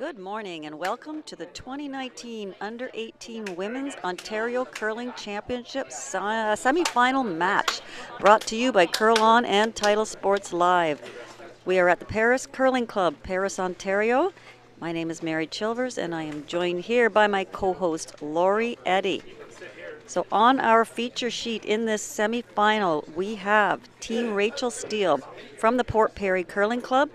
Good morning and welcome to the 2019 Under-18 Women's Ontario Curling Championship semi-final match, brought to you by Curl On and Title Sports Live. We are at the Paris Curling Club, Paris, Ontario. My name is Mary Chilvers and I am joined here by my co-host Lori Eddy. So on our feature sheet in this semi-final, we have Team Rachel Steele from the Port Perry Curling Club,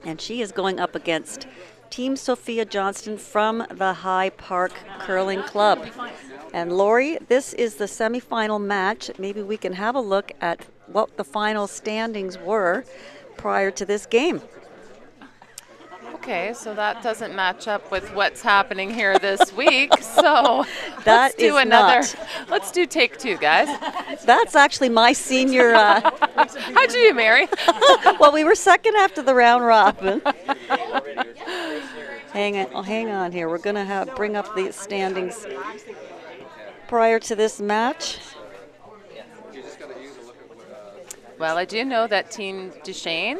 and she is going up against Team Sophia Johnston from the High Park Curling Club. And Lori, this is the semifinal match. Maybe we can have a look at what the final standings were prior to this game. Okay, so that doesn't match up with what's happening here this week. So let's do another. Let's do take two, guys. That's actually my senior. How'd you do, Mary? Well, we were second after the round robin. Hang on here. We're going to bring up the standings prior to this match. Well, I do know that Team Duchesne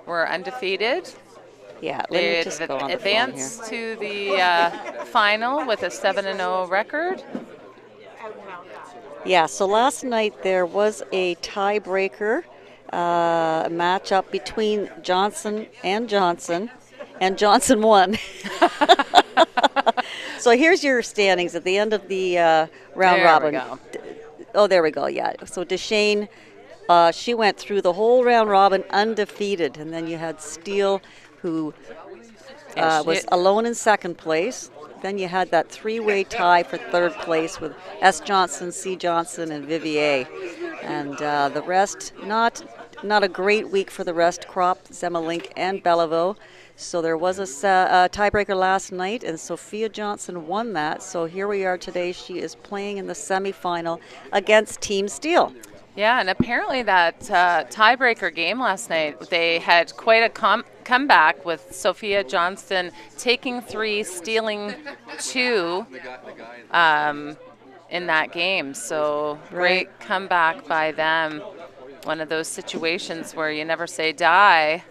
were undefeated. Yeah, let me just go on the phone here. Advanced to the final with a 7-0 record. Yeah, so last night there was a tiebreaker matchup between Johnson, and Johnson won. So here's your standings at the end of the round robin. There we go. Oh, there we go, yeah. So Duchesne, she went through the whole round robin undefeated, and then you had Steele, who was alone in second place. Then you had that three-way tie for third place with S. Johnston, C. Johnston, and Vivier. And the rest, not a great week for the rest, Crop, Zemelink, and Belleville. So there was a tiebreaker last night, and Sophia Johnston won that. So here we are today. She is playing in the semifinal against Team Steele. Yeah, and apparently that tiebreaker game last night, they had quite a comeback with Sophia Johnston taking 3, stealing 2 in that game. So great comeback by them. One of those situations where you never say die.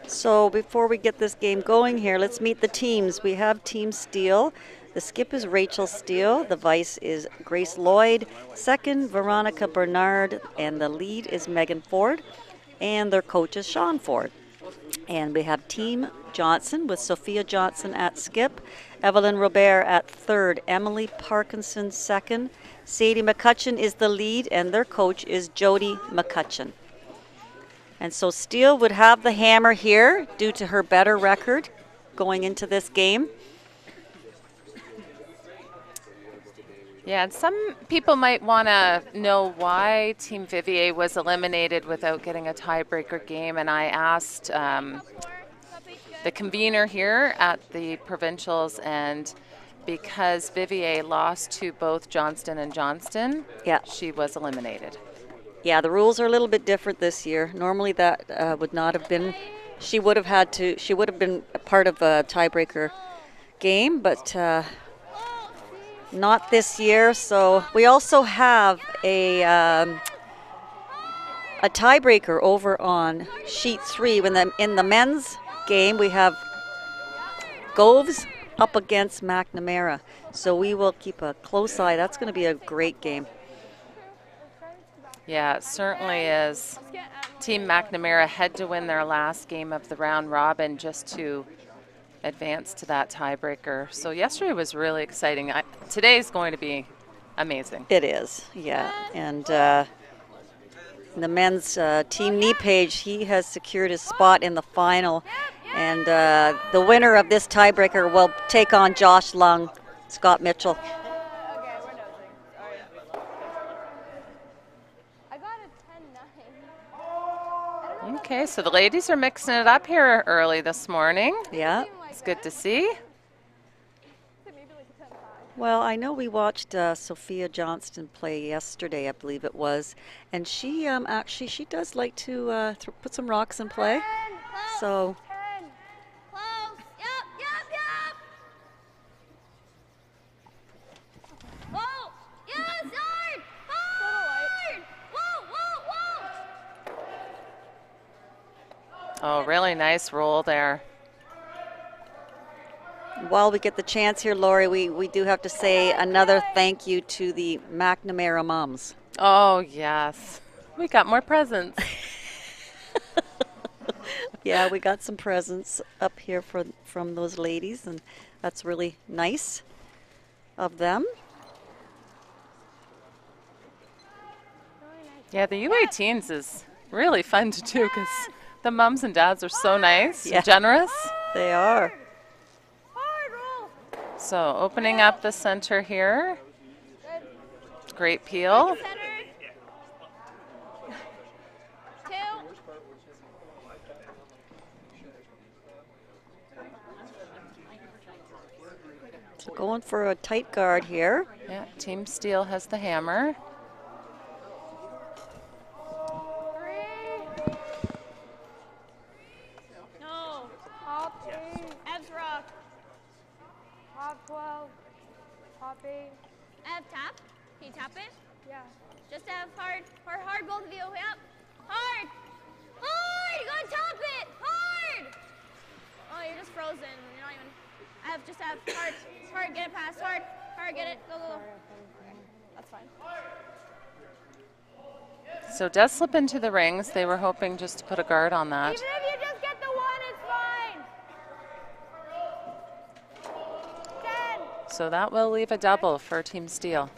So before we get this game going here, let's meet the teams. We have Team Steele. The skip is Rachel Steele. The vice is Grace Lloyd. Second, Veronica Bernard. And the lead is Megan Ford. And their coach is Sean Ford. And we have Team Johnson with Sophia Johnson at skip. Evelyn Robert at third. Emily Parkinson second. Sadie McCutcheon is the lead. And their coach is Jody McCutcheon. And so Steele would have the hammer here due to her better record going into this game. Yeah, and some people might want to know why Team Vivier was eliminated without getting a tiebreaker game, and I asked the convener here at the provincials, and because Vivier lost to both Johnston and Johnston, she was eliminated. Yeah, the rules are a little bit different this year. Normally that would not have been, she would have been a part of a tiebreaker game, but not this year. So we also have a tiebreaker over on sheet 3. In the men's game, we have Goves up against McNamara. So we will keep a close eye. That's going to be a great game. Yeah, it certainly is. Team McNamara had to win their last game of the round robin just to advance to that tiebreaker. So yesterday was really exciting. Today is going to be amazing. It is, yeah. And the men's team knee page, he has secured his spot in the final. And the winner of this tiebreaker will take on Josh Lung, Scott Mitchell. Okay, so the ladies are mixing it up here early this morning. Yeah. It's good to see. Well, I know we watched Sophia Johnston play yesterday, I believe it was, and she actually she does like to put some rocks in play. So. Oh, really nice roll there. While we get the chance here, Lori, we do have to say another thank you to the McNamara moms. Oh, yes. We got more presents. Yeah, we got some presents up here from those ladies, and that's really nice of them. Yeah, the U18s is really fun to do because the moms and dads are so nice and generous. They are. So opening up the center here. Great peel. So going for a tight guard here. Yeah, Team Steele has the hammer. Tap. Can you tap it? Yeah. Just have hard, both of you. Yep. Hard. Hard. You gotta tap it. Hard. Oh, you're just frozen. You're not even. Just have hard. Hard. Get it past. Hard. Hard. Get it. Go, go, go. That's fine. So does slip into the rings. They were hoping just to put a guard on that. Even if you just get the one, it's fine. 10. So that will leave a double for Team Steele.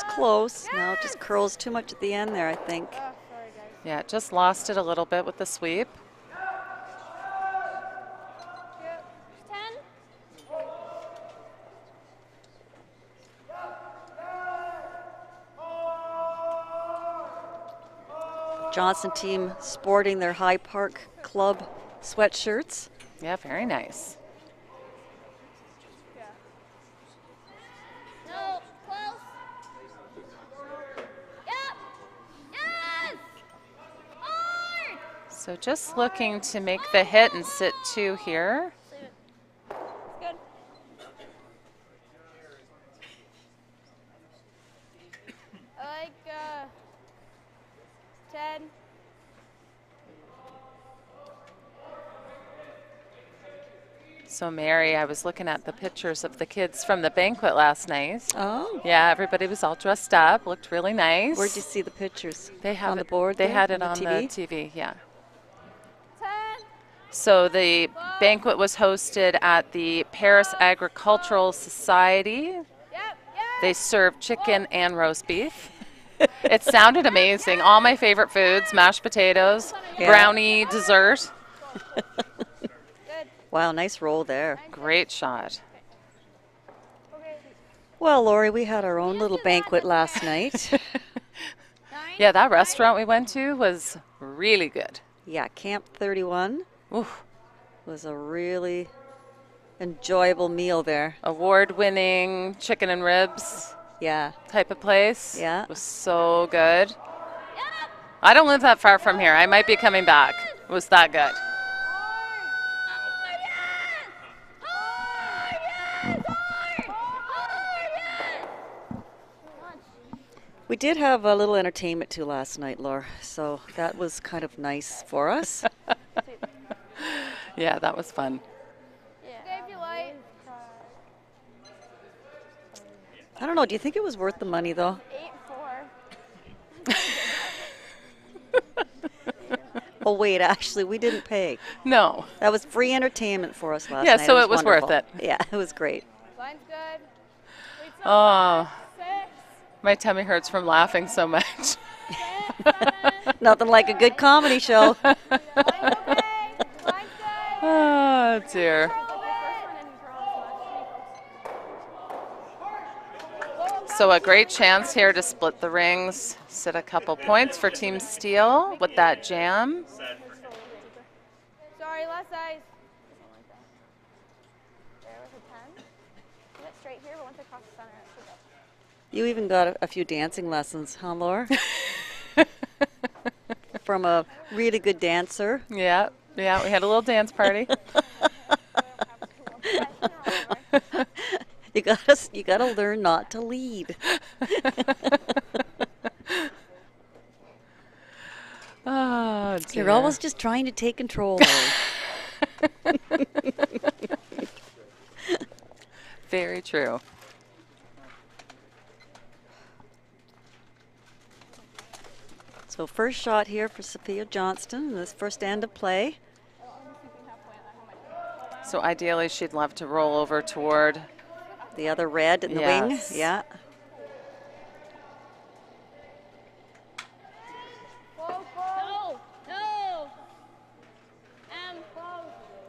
Close. Now it just curls too much at the end there, I think. Yeah, just lost it a little bit with the sweep. 10. Johnston team sporting their High Park Club sweatshirts. Yeah, very nice. So just looking to make the hit and sit 2 here. Good. I like 10. So Mary, I was looking at the pictures of the kids from the banquet last night. Oh. Yeah, everybody was all dressed up, looked really nice. Where'd you see the pictures? They have on the board. They there? had it on the TV, yeah. So the banquet was hosted at the Paris Agricultural Society. They served chicken and roast beef. It sounded amazing. All my favorite foods, mashed potatoes, brownie, dessert. Wow, nice roll there. Great shot. Well, Lori, we had our own little banquet last night. Yeah, that restaurant we went to was really good. Yeah, Camp 31. Oof. Was a really enjoyable meal there. Award-winning chicken and ribs. Yeah. Type of place. Yeah. It was so good. I don't live that far from here. I might be coming back. It was that good. We did have a little entertainment too last night, Laura, so that was kind of nice for us. Yeah, that was fun. I don't know, do you think it was worth the money though? 8-4. Oh wait, actually we didn't pay. No. That was free entertainment for us last night. Yeah, so it was wonderful. worth it. Yeah, it was great. Line's good. Oh, my tummy hurts from laughing so much. Nothing like a good comedy show. Oh, dear. So a great chance here to split the rings, sit a couple points for Team Steele with that jam. Sorry, less ice. There was a 10. Get straight here, but once across the center, it should go. You even got a few dancing lessons, huh, Laura? from a really good dancer. Yeah, yeah, we had a little dance party. You gotta learn not to lead. Oh, dear. You're always just trying to take control, though. Very true. So first shot here for Sophia Johnston in this first end of play. So ideally, she'd love to roll over toward the other red in the wing. Yeah.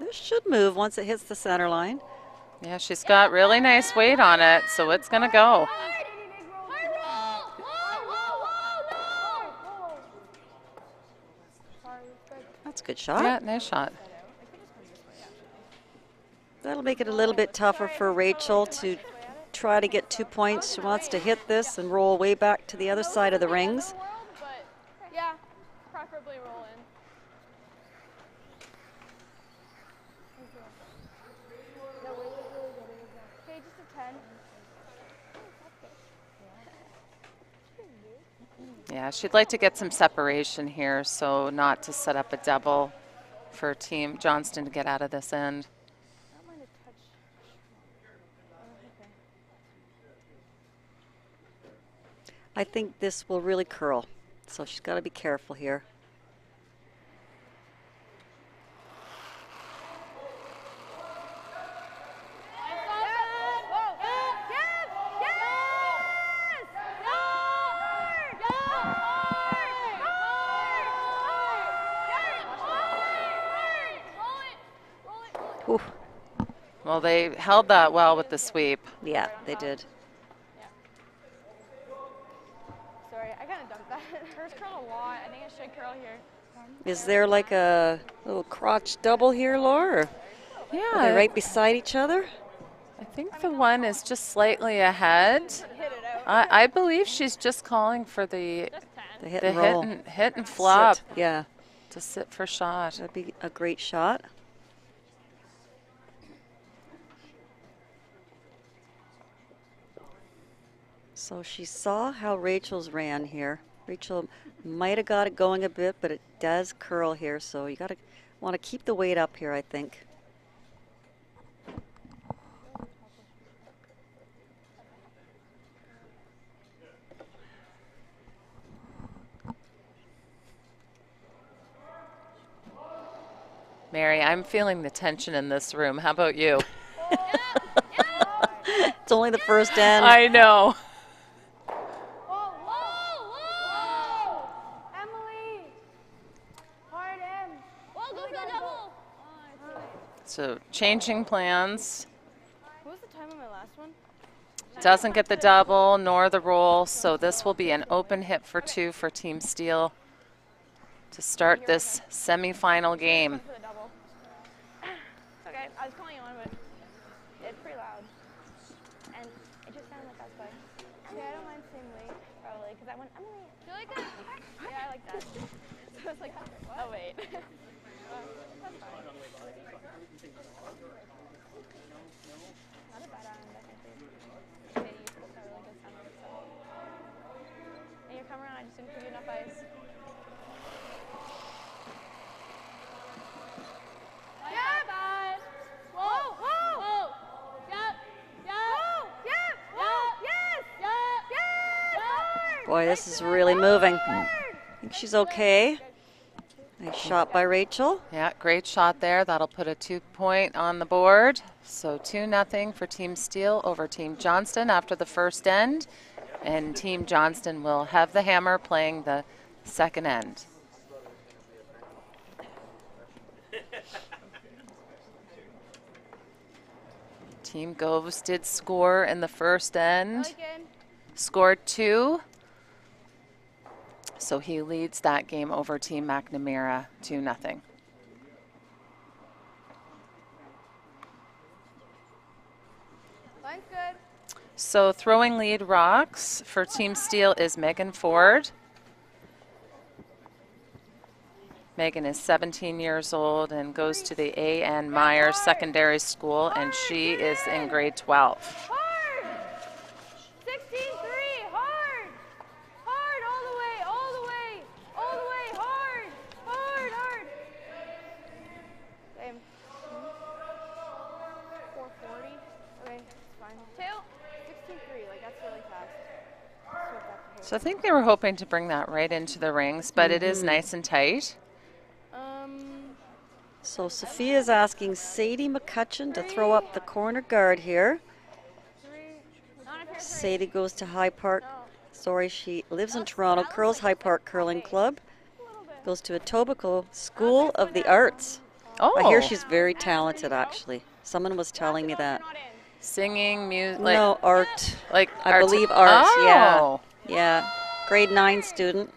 This should move once it hits the center line. Yeah, she's got really nice weight on it, so it's going to go. That's a good shot. Yeah, nice shot. That'll make it a little bit tougher for Rachel to try to get 2 points. She wants to hit this and roll way back to the other side of the rings. Yeah, preferably roll in. Okay, just a 10. Yeah, she'd like to get some separation here, so not to set up a double for Team Johnston to get out of this end. I think this will really curl, so she's got to be careful here. Ooh. Well, they held that well with the sweep. Yeah, they did. Sorry, I kind of dumped that. Hers curled a lot. I think it should curl here. Is there like a little crotch double here, Laura? Or Yeah. are they right beside each other? I think the one is just slightly ahead. I believe she's just calling for the The hit the and roll. hit and flop Sit. Yeah, to sit for shot. that'd be a great shot. So she saw how Rachel's ran here. Rachel might have got it going a bit, but it does curl here, so you gotta want to keep the weight up here, I think. Mary, I'm feeling the tension in this room. How about you? It's only the first end. I know. So changing plans. What was the time on my last one? Doesn't get the double nor the roll, so this will be an open hit for 2 for Team Steele to start this semifinal game. For the double. Okay, I was calling you on, but it's pretty loud. And it just sounded like I was going, okay, I don't mind saying late, probably, because I went, Emily. Do you like that? Yeah, I like that. So I was like, oh, wait. That's fine. Not a bad island, I think. They used to have really good summer, so. And you're coming around, I just didn't give you enough ice. Boy, this is really moving. I think she's okay. Nice shot by Rachel. Yeah, great shot there. That'll put a 2-point on the board. So 2-0 for Team Steele over Team Johnston after the first end. And Team Johnston will have the hammer playing the second end. Team Goves did score in the first end. Scored 2. So he leads that game over Team McNamara 2-0. Line's good. So throwing lead rocks for Team Steele is Megan Ford. Megan is 17 years old and goes to the A.N. Meyer Secondary School, and she is in grade 12. Hard. 16-3. Hard. Hard all the way, all the way, all the way. Hard. Hard, hard. Same. 440. Okay, it's fine. 2. 16-3. Like, that's really fast. So I think they were hoping to bring that right into the rings, but it is nice and tight. So Sophia's asking Sadie McCutcheon to throw up the corner guard here. Sadie goes to High Park. Sorry, she lives in Toronto, curls High Park Curling Club. Goes to Etobicoke School of the Arts. Oh. I hear she's very talented, actually. Someone was telling me that. Singing, music. No, art. Like I believe art, yeah. Oh. Yeah. Grade 9 student.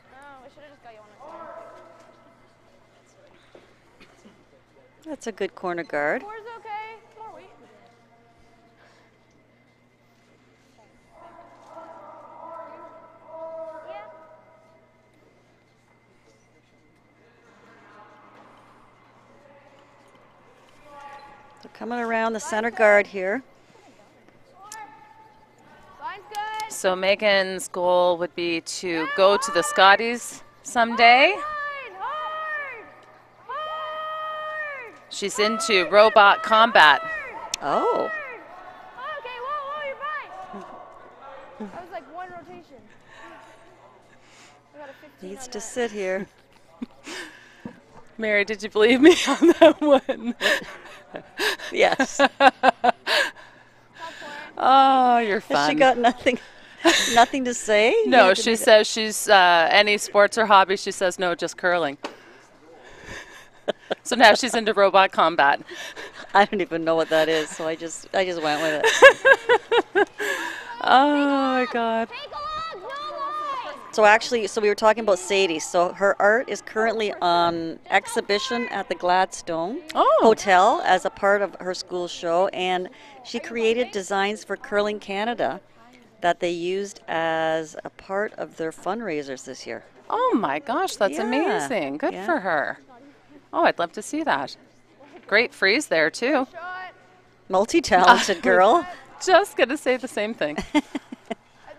That's a good corner guard. Four's okay. More weight. Yeah. So coming around the center guard here. Line's good. So Megan's goal would be to go to the Scotties someday. Line, hard. Hard. She's into robot combat. Oh. Okay, whoa, you're fine. That was like one rotation. I got a 15 Needs on to that. sit here. Mary, did you believe me on that one? Yes. Oh, you're Has fun. she got nothing to say? No, Yeah, she says she's any sports or hobby. She says no, just curling. So now she's into robot combat. I don't even know what that is, so I just went with it. Oh my God. Take a look, no line. So actually, we were talking about Sadie. So her art is currently on exhibition at the Gladstone Hotel as a part of her school show, and she created designs for Curling Canada that they used as a part of their fundraisers this year. Oh my gosh, that's Yeah. amazing. Good Yeah. for her. Oh, I'd love to see that. Great freeze there too. Shot. Multi-talented girl. Just gonna say the same thing. It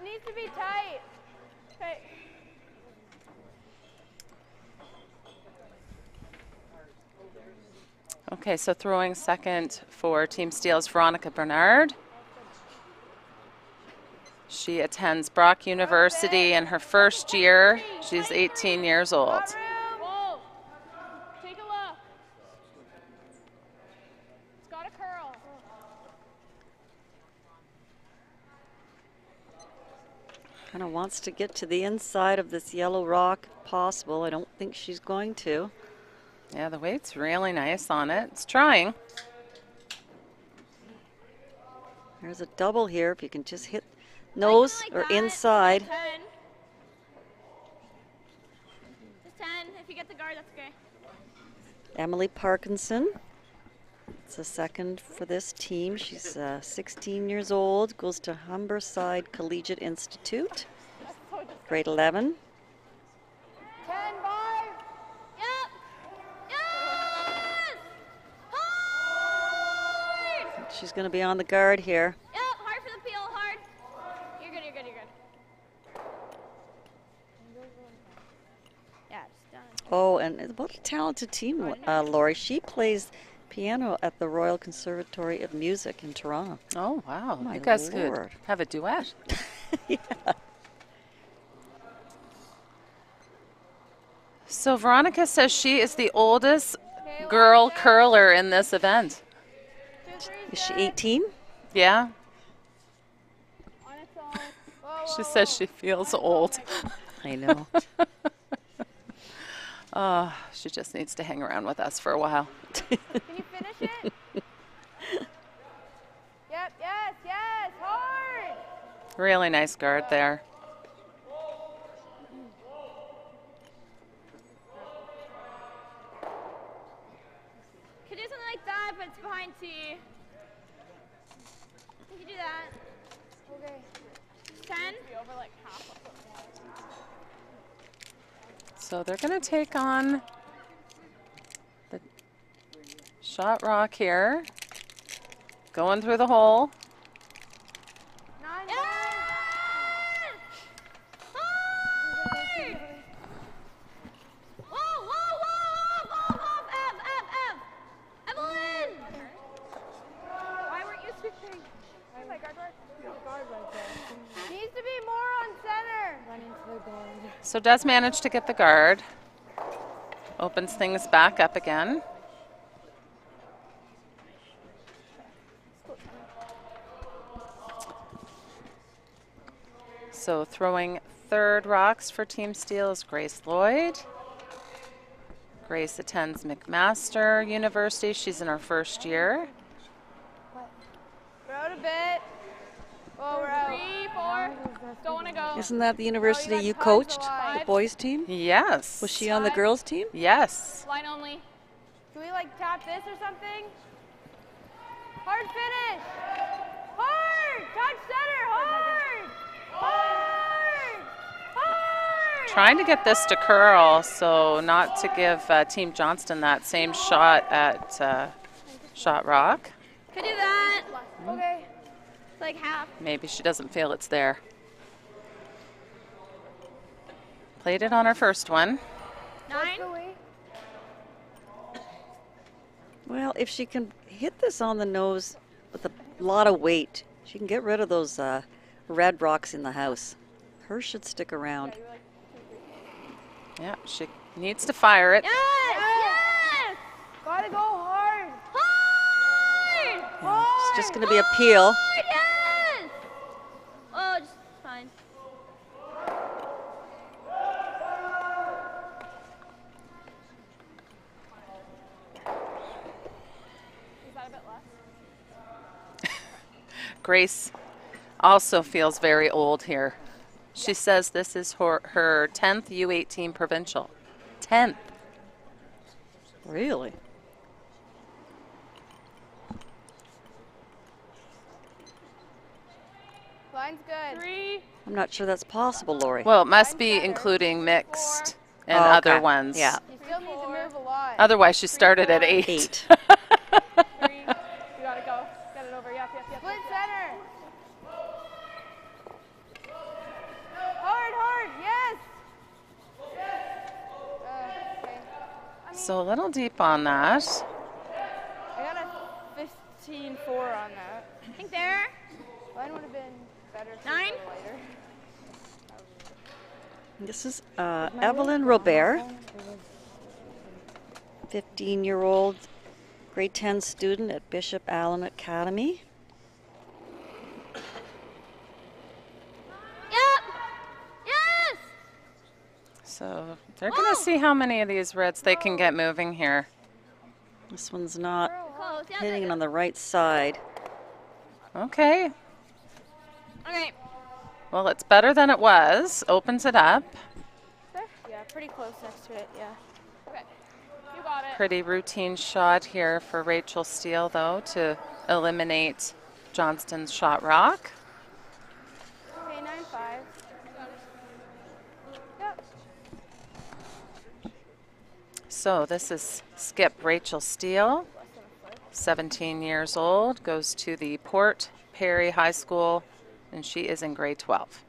needs to be tight. Okay. Okay, so throwing second for Team Steele's Veronica Bernard. She attends Brock University in her first year. She's 18 years old. Whoa. Take a look. It's got a curl. Kind of wants to get to the inside of this yellow rock if possible. I don't think she's going to. Yeah, the weight's really nice on it. It's trying. There's a double here if you can just hit nose Like or that. inside. 10. Just 10. If you get the guard, that's okay. Emily Parkinson. It's a second for this team. She's 16 years old, goes to Humberside Collegiate Institute, grade 11. 10, 5. Yep. Yes. Hard. She's going to be on the guard here. Yep. Hard for the peel. Hard. You're good. You're good. You're good. Yeah, it's done. Oh, and what a talented team, Lori. She plays piano at the Royal Conservatory of Music in Toronto. Oh, wow. My You guys Lord. could have a duet. Yeah. So Veronica says she is the oldest girl curler in this event. 2, 3. Is she 18? Yeah? On its own. Whoa, She says she feels old. I know. She just needs to hang around with us for a while. Can you finish it? Yep. Yes. Yes. Hard. Really nice guard there. Could do something like that, but it's behind T. You can do that. Okay. 10. Be over like half of So they're going to take on Shot rock here. Going through the hole. Yes! Hard! Whoa, whoa, whoa, off, Ev. Evelyn! Why weren't you switching? Oh my God, needs to be more on center. Running to the guard. So does manage to get the guard. Opens things back up again. So throwing third rocks for Team Steele is Grace Lloyd. Grace attends McMaster University. She's in her first year. We're out a bit. Oh, we're out. 3, 4. Don't want to go. Isn't that the university got you tons coached, alive. the boys team? Yes. Was she on the girls team? Yes. Line only. Can we like tap this or something? Hard finish. Hard. Touch center. Hard. Hard. Hard. Trying to get this to curl, so not to give Team Johnston that same shot at Shot Rock. Could do that. Okay. It's like half. Maybe she doesn't feel it's there. Played it on her first one. 9. Well, if she can hit this on the nose with a lot of weight, she can get rid of those red rocks in the house. Hers should stick around. Yeah, she needs to fire it. Yes! Yes! Gotta go hard. Hard! Yeah, it's just going to be a peel. Hard, yes! Oh, just fine. Is that a bit less? Grace also feels very old here. She says this is her 10th U18 provincial. 10th. Really? Line's good. 3. I'm not sure that's possible, Lori. Well, it must be including mixed and Oh, other okay. ones. Yeah. You still need to move a lot. Otherwise, she started at 8. 8. 3. You gotta go. Get it over. Yep. Split center. Hard. Yes. Okay. So a little deep on that. I got a 15-4 on that. I think there. Mine would have been better if 9. it was lighter. This is Evelyn Robert, 15-year-old grade 10 student at Bishop Allen Academy. Yep. Yes! So they're going to see how many of these reds they can get moving here. This one's not Close. Yep. hitting it on the right side. Okay. Okay. Well, it's better than it was. Opens it up. Yeah, pretty close next to it, yeah. Okay, you got it. Pretty routine shot here for Rachel Steele, though, to eliminate Johnston's shot rock. Okay, 9-5. Yep. So this is skip Rachel Steele, 17 years old, goes to the Port Perry High School, and she is in grade 12.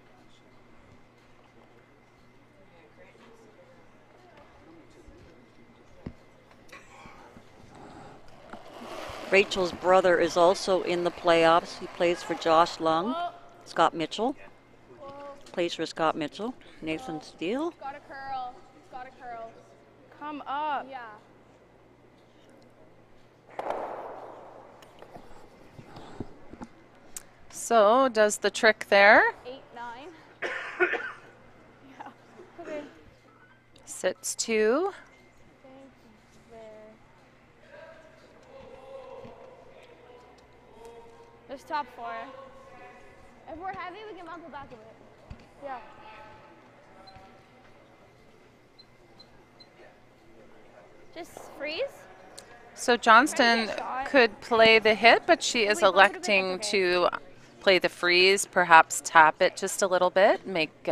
Rachel's brother is also in the playoffs. He plays for Josh Lung. Scott Mitchell plays for Scott Mitchell. Nathan Steele. Got a curl. Come up. Yeah. So does the trick there. 8, 9. Yeah. Okay. Sits 2. There's top 4. If we're heavy, we can buckle back a bit. Yeah. Just freeze. So Johnston could play the hit, but she is electing to play the freeze, perhaps tap it just a little bit, make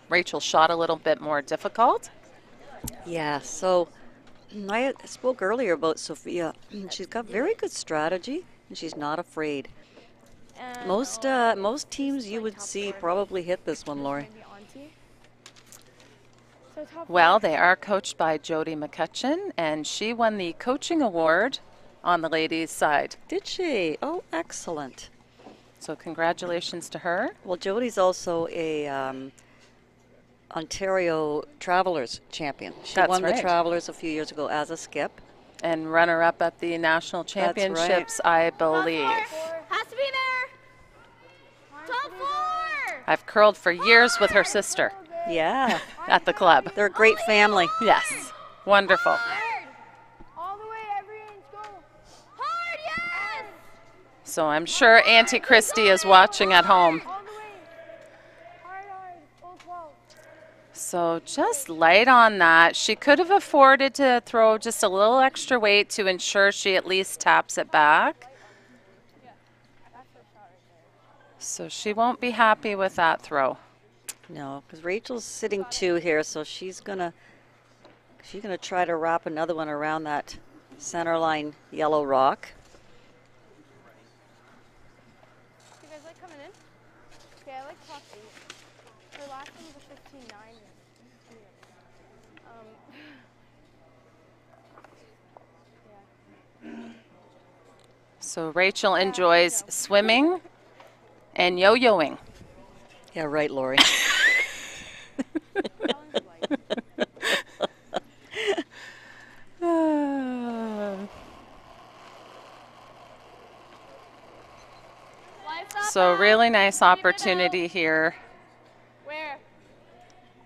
Rachel's shot a little bit more difficult. Yeah, so I spoke earlier about Sophia. She's got very good strategy, and she's not afraid. And Most teams you would see probably hit this one, Lori. So top Well, they are coached by Jody McCutcheon, and she won the coaching award on the ladies' side. Did she? Oh, excellent. So congratulations to her. Well, Jody's also a Ontario Travelers champion. She That's won the right. Travelers a few years ago as a skip. And runner-up at the national championships, I believe. Has to be there. Top 4. I've curled for years with her sister Yeah, at the club. they're a great family. Yes, wonderful. Hard. all the way, every inch, go. Hard, yes. So I'm sure Auntie Christy is watching at home. All the way. Hard, full 12. So just light on that. She could have afforded to throw just a little extra weight to ensure she at least taps it back. So she won't be happy with that throw. No, because Rachel's sitting 2 here, so she's gonna try to wrap another one around that center line yellow rock. You guys like coming in? Okay, I like top 8. Her last one was a 15-9. So Rachel enjoys swimming and yo-yoing. Yeah, right, Lori. So really nice opportunity here. Where?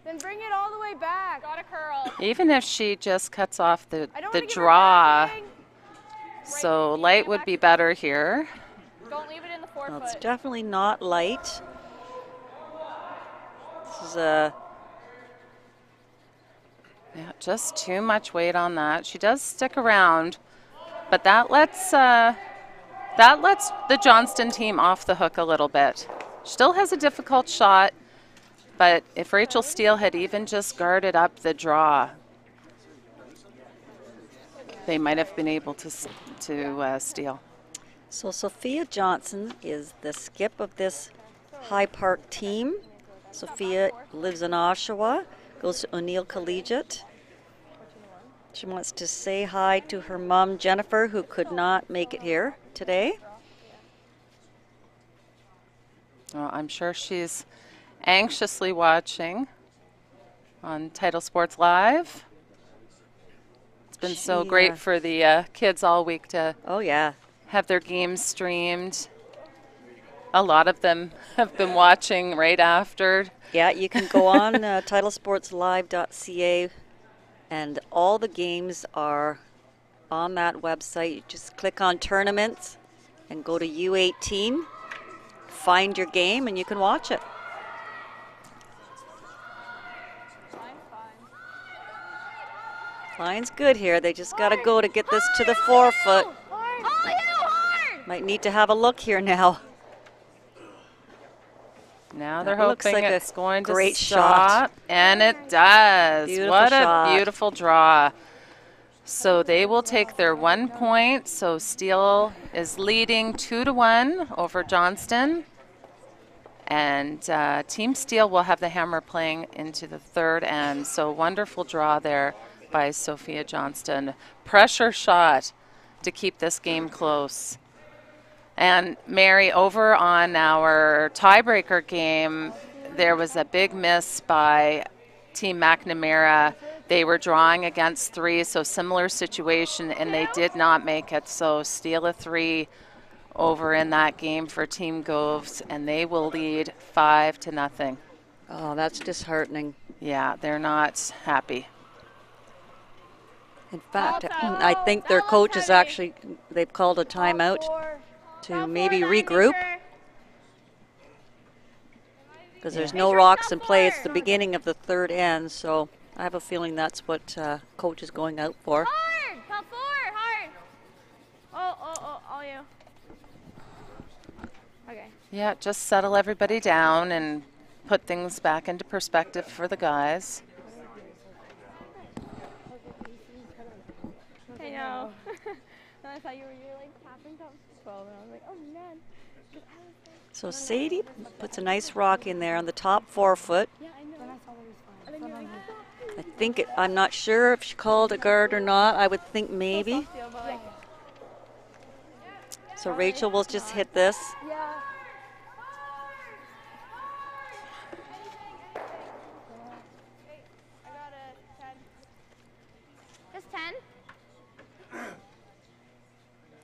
Then bring it all the way back. Got a curl. Even if she just cuts off the I don't wanna give her draw, backing. so light would be better here. Don't leave it in the Well, forefoot. it's definitely not light. This is a Yeah, just too much weight on that. She does stick around, but that lets the Johnston team off the hook a little bit. Still has a difficult shot, but if Rachel Steele had even just guarded up the draw, they might have been able to steal. So Sophia Johnston is the skip of this High Park team. Sophia lives in Oshawa, goes to O'Neill Collegiate. She wants to say hi to her mom, Jennifer, who could not make it here today. Well, I'm sure she's anxiously watching on Title Sports Live. It's been so She, great for the kids all week to Oh, yeah. have their games streamed. A lot of them have been watching right after. Yeah, you can go on titlesportslive.ca, and all the games are on that website. You just click on tournaments and go to U18, find your game, and you can watch it. Line's good here. They just got to go to get this to the forefoot. Hard. Might need to have a look here now. Now they're That looks hoping like a it's going to great stop, shot. and it does. Beautiful What shot. a beautiful draw. So they will take their 1 point. So Steele is leading 2-1 over Johnston. And Team Steele will have the hammer playing into the third end. So wonderful draw there by Sophia Johnston. Pressure shot to keep this game close. And Mary, over on our tiebreaker game, there was a big miss by Team McNamara. They were drawing against 3, so similar situation, and they did not make it. So Steele a 3 over in that game for Team Goves, and they will lead 5-0. Oh, that's disheartening. Yeah, they're not happy. In fact, I think their coach is actually, they've called a timeout to maybe regroup, because there's no rocks in play. It's the beginning of the third end, so I have a feeling that's what coach is going out for. Hard. Top 4. Hard. Oh, all you. Okay. Yeah, just settle everybody down and put things back into perspective for the guys. I thought you were like passing top 12, and I was like, oh man. So Sadie puts a nice rock in there on the top forefoot. Yeah, I know. Then I saw there was fine. I think I'm not sure if she called a guard or not. I would think maybe. So Rachel will just hit this. Yeah. I got a 10. Just 10.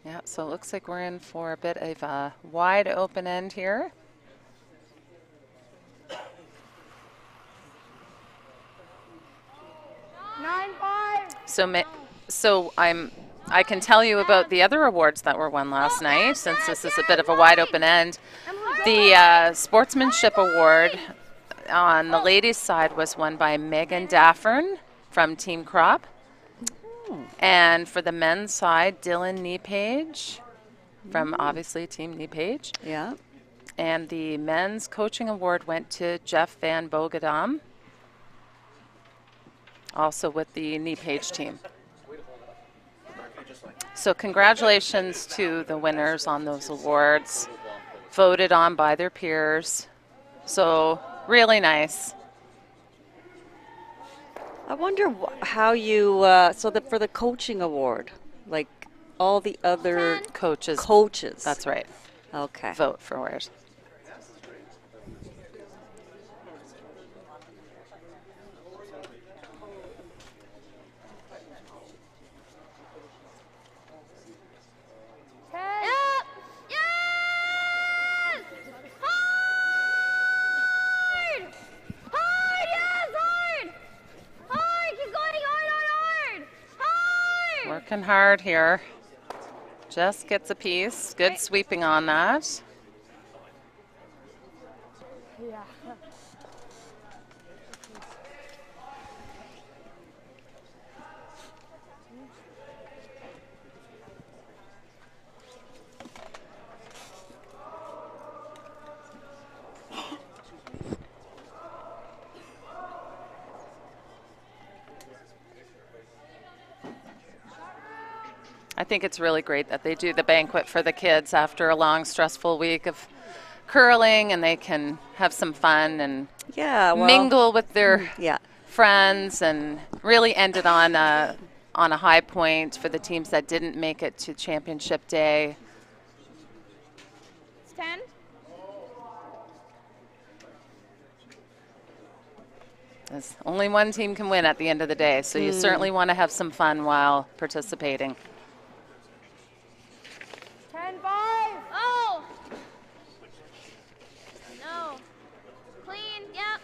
Yeah, so it looks like we're in for a bit of a wide open end here. Nine, 5. So I can tell you about the other awards that were won last night, since this is a bit of a wide open end. The Sportsmanship Award on the ladies' side was won by Megan Daffern from Team Crop. And for the men's side, Dylan Nepage from obviously Team Nepage. Yeah. And the men's coaching award went to Jeff Van Bogadam, also with the Nepage team. So congratulations to the winners on those awards, voted on by their peers. So really nice. I wonder how you, for the coaching award, like all the other Coaches. That's right. Okay. Vote for it. Working hard here. Just gets a piece. Good sweeping on that. Yeah. I think it's really great that they do the banquet for the kids after a long, stressful week of curling, and they can have some fun and mingle with their friends, and really ended on a high point for the teams that didn't make it to championship day. It's 10. As only one team can win at the end of the day, so you certainly want to have some fun while participating. 10-5. Oh! No. Clean. Yep.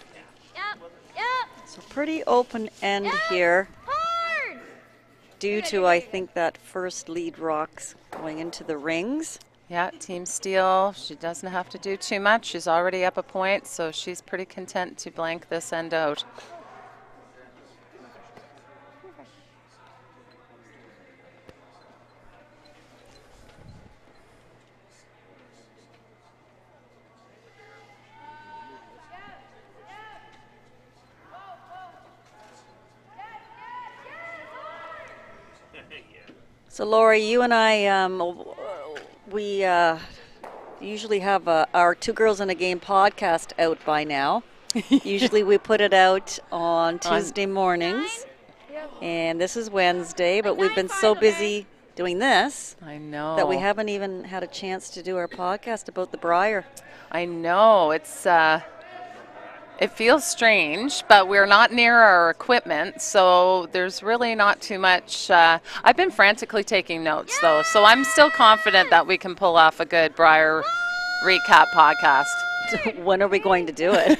So pretty open end here. Hard! Due to, I think, that first lead rocks going into the rings. Yeah, Team Steele, she doesn't have to do too much. She's already up a point, so she's pretty content to blank this end out. So Lori, you and I, we usually have our Two Girls in a Game podcast out by now. Usually we put it out on Tuesday mornings, and this is Wednesday, but we've been so busy doing this that we haven't even had a chance to do our podcast about the Briar. I know, it feels strange, but we're not near our equipment, so there's really not too much. I've been frantically taking notes, though, so I'm still confident that we can pull off a good Briar recap podcast. When are we going to do it?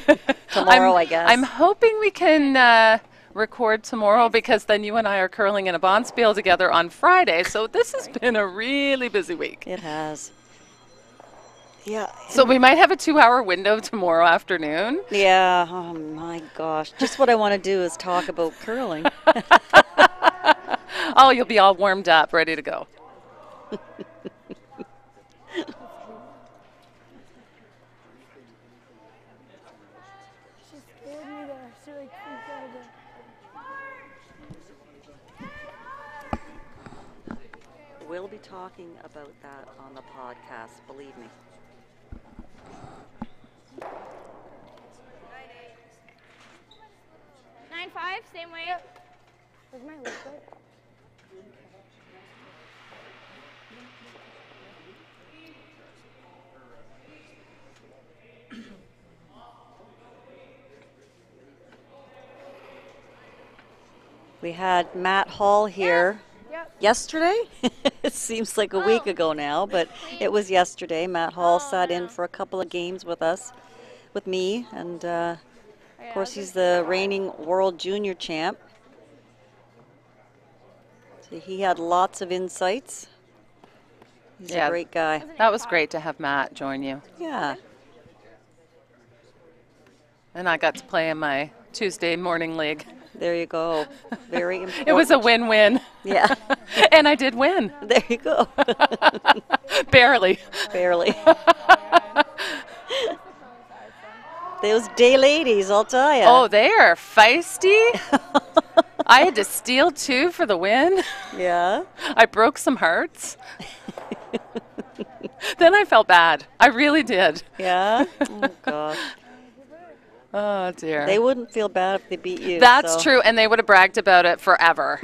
Tomorrow, I guess. I'm hoping we can record tomorrow, because then you and I are curling in a bonspiel together on Friday, so this has been a really busy week. It has. Yeah. So we might have a 2-hour window tomorrow afternoon. Yeah. Oh, my gosh. Just what I want to do is talk about curling. Oh, you'll be all warmed up, ready to go. She scared me there. She like freaked out a bit. will be talking about that on the podcast, believe me. 9-5, same way. Where's my liquid? We had Matt Hall here yesterday. It seems like a week ago now, but it was yesterday. Matt Hall sat in for a couple of games with us, with me, and of course he's the reigning world junior champ. So he had lots of insights. He's a great guy. That was great to have Matt join you. Yeah. And I got to play in my Tuesday morning league. There you go. Very important. It was a win-win. Yeah. And I did win. There you go. Barely. Barely. Those day ladies, I'll tell you. Oh, they are feisty. I had to steal 2 for the win. Yeah. I broke some hearts. Then I felt bad. I really did. Yeah? Oh, gosh. Oh, dear. They wouldn't feel bad if they beat you. That's true, and they would have bragged about it forever.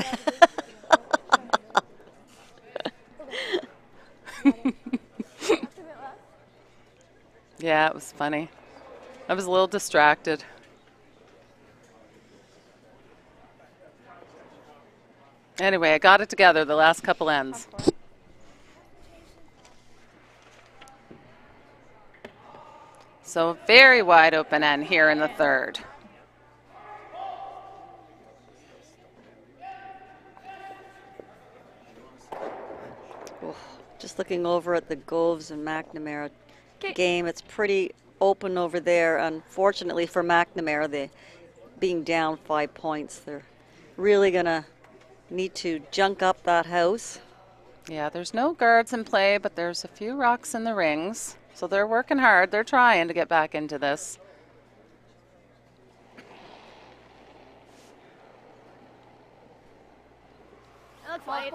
Yeah, it was funny. I was a little distracted. Anyway, I got it together the last couple ends. So very wide open end here in the third. Oh, just looking over at the Goves and McNamara game, it's pretty open over there. Unfortunately for McNamara, they being down 5 points, they're really going to need to junk up that house. Yeah, there's no guards in play, but there's a few rocks in the rings. So they're working hard. They're trying to get back into this. Looks light.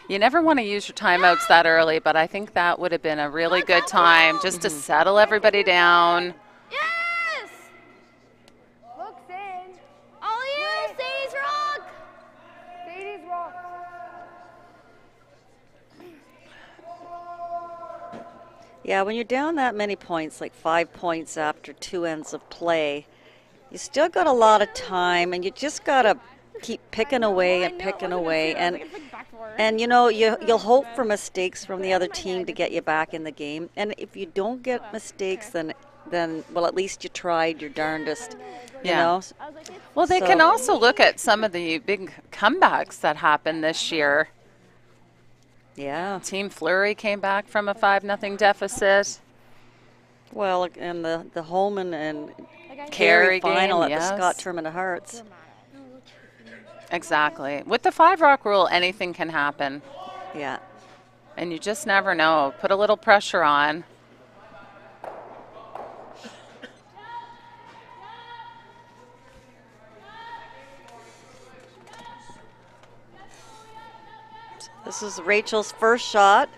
You never want to use your timeouts that early, but I think that would have been a really good time just to settle everybody down. Yes! Looks in. All you, Sadie's rock! Sadie's rock. Yeah, when you're down that many points, like 5 points after 2 ends of play, you still got a lot of time, and you just got to keep picking away and picking away. And you know, you'll hope for mistakes from the other team to get you back in the game. And if you don't get mistakes, then well, at least you tried your darndest, you know. Well, they can also look at some of the big comebacks that happened this year. Yeah. Team Fleury came back from a 5-0 deficit. Well, and the Holman and Carey final game, at the Scott Tournament of Hearts. Exactly. With the 5-rock rule, anything can happen. Yeah. And you just never know. Put a little pressure on. This is Rachel's first shot.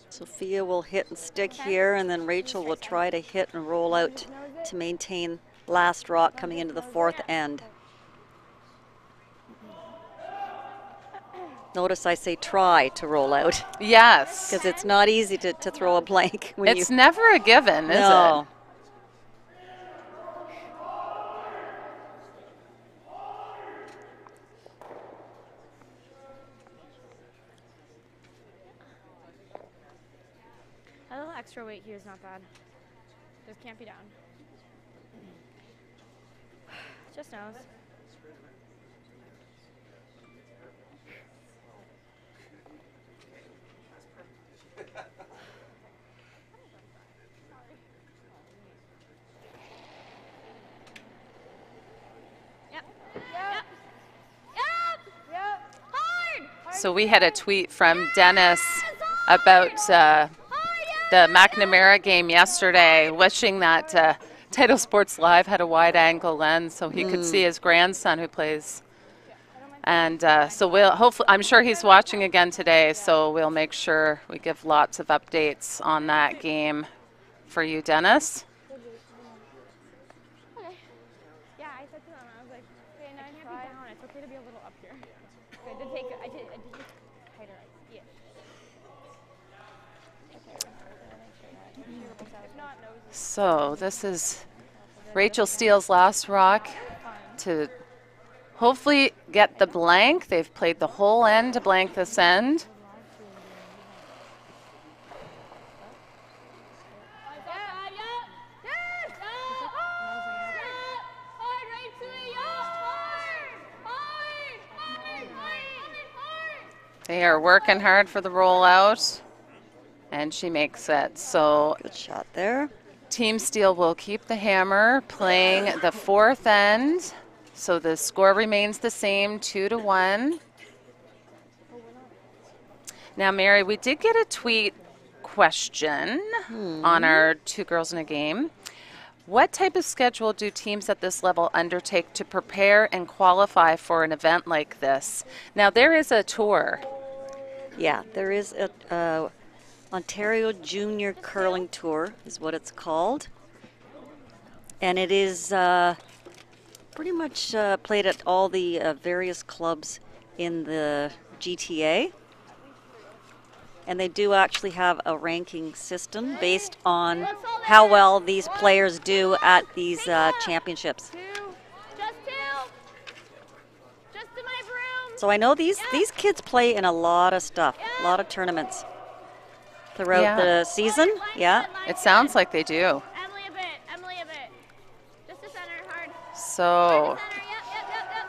Sophia will hit and stick here, and then Rachel will try to hit and roll out to maintain last rock coming into the fourth end. Notice I say try to roll out. Yes. Because it's not easy to throw a blank. When it's never a given, is it? A little extra weight here is not bad. Just can't be down. Just knows. So we had a tweet from Dennis about the McNamara game yesterday, wishing that Title Sports Live had a wide-angle lens so he could see his grandson who plays. And so we'll hopefully, I'm sure he's watching again today, so we'll make sure we give lots of updates on that game for you, Dennis. Okay. Yeah, I said to them, I was like, okay, now I can't be down. It's okay to be a little up here. I did take tighter. Yeah. So this is Rachel Steele's last rock to hopefully get the blank. They've played the whole end to blank this end. They are working hard for the rollout, and she makes it. So Good shot there. Team Steele will keep the hammer, playing the fourth end. So the score remains the same, 2-1. Now, Mary, we did get a tweet question on our Two Girls in a Game. What type of schedule do teams at this level undertake to prepare and qualify for an event like this? Now, there is a tour. Yeah, there is a Ontario Junior Curling Tour is what it's called. And it is pretty much played at all the various clubs in the GTA. And they do actually have a ranking system based on how well these players do at these championships. So I know these kids play in a lot of stuff, a lot of tournaments throughout the season. Yeah. It sounds like they do. Emily a bit. Just to center, hard. So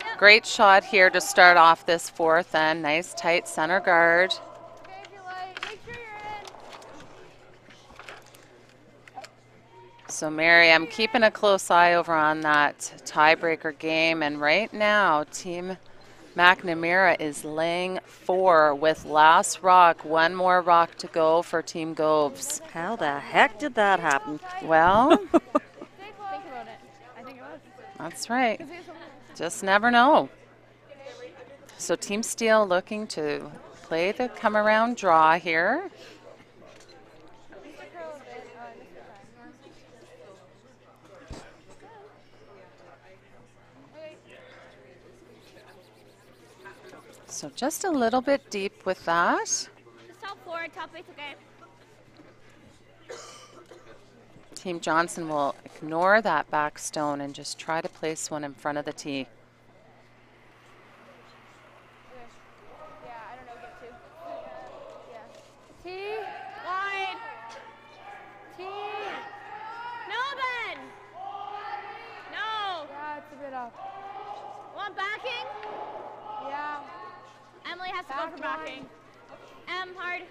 Yep. great shot here to start off this fourth end. Nice tight center guard. Okay, if you like, make sure you're in. So Mary, I'm keeping a close eye over on that tiebreaker game, and right now Team McNamara is laying 4 with last rock. One more rock to go for Team Goves. How the heck did that happen? Well, Think about it. I think it was. that's right. Just never know. So Team Steele looking to play the come around draw here. So just a little bit deep with that. Just top forward, top weight's okay. Team Johnston will ignore that back stone and just try to place one in front of the tee. Yeah, I don't know, get two. Yeah. T. Wide. T. No, Ben. No. Yeah, it's a bit up. Want backing? Yeah. Emily has to go for Back line. backing. M, hard.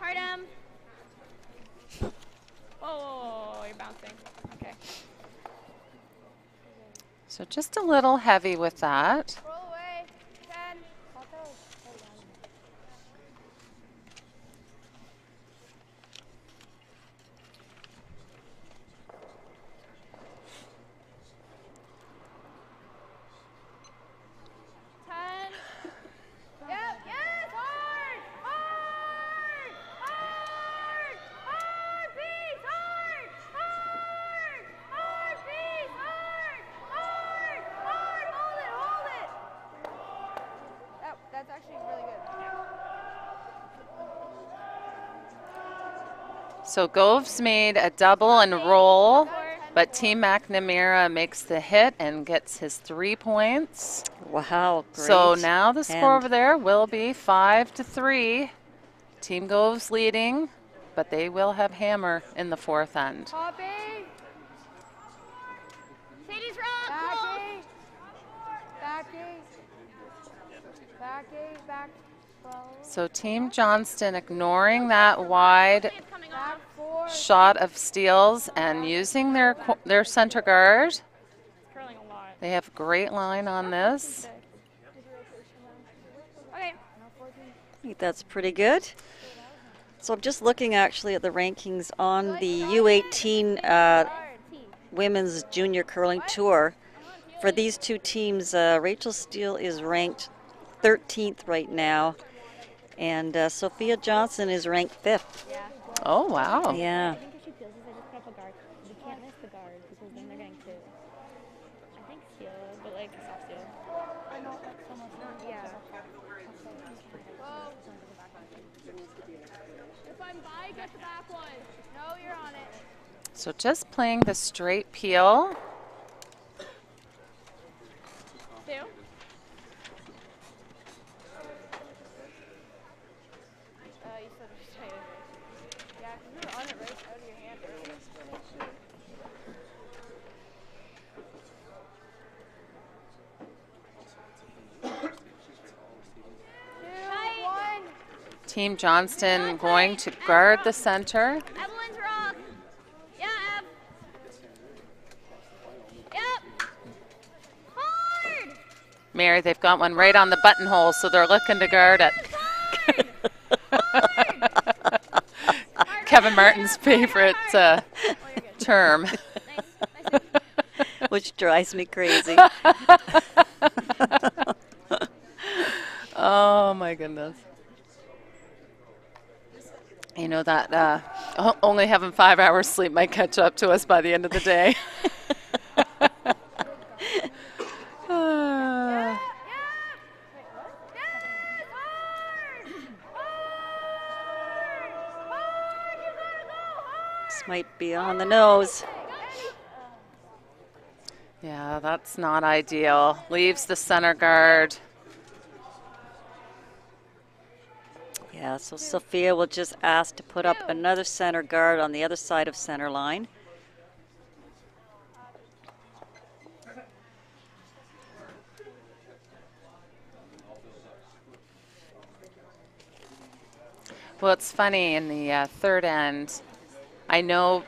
Hard M. Whoa, you're bouncing. Okay. So just a little heavy with that. Roll away. 10. Yep, yes, hard, hard, hard, hard, piece, hard, hard, hard, piece, hard, hard, hold it. That's actually really good. So Goves made a double and roll, but Team McNamara makes the hit and gets his 3 points. Wow, great. So now the score And over there will be 5-3. Team Goves leading, but they will have hammer in the fourth end. Top A, Sadie's rock, back close. A, back A, back A, back 12, So Team Johnston ignoring that wide It's coming off. back 4, shot of Steele's and using their center guard. It's curling a lot. They have great line on this. Okay. I think that's pretty good. So I'm just looking actually at the rankings on the U18 Women's Junior Curling Tour. For these two teams, Rachel Steele is ranked 13th right now, and Sophia Johnston is ranked 5th. Oh, wow. Yeah. I think if she feels this, I just put up a guard. You can't miss the guard because then they're getting 2. I think Steele, but like soft Steele. I know, like someone's not. Yeah. If I'm by, get the back one. No, you're on it. So just playing the straight peel. Steele? You said it was tight. Yeah, because you were on it right out of your hand earlier. Team Johnston going to guard the center. Evelyn's rock. Yeah, Ev. Yep. Hard. Mary, they've got one right on the buttonhole, so they're looking to guard it. Kevin Martin's favorite term. Nice. Which drives me crazy. Oh, my goodness. You know that only having 5 hours sleep might catch up to us by the end of the day. This might be on the nose. Yeah, that's not ideal. Leaves the center guard. Yeah, so Sophia will just ask to put up another center guard on the other side of center line. Well, it's funny in the third end. I know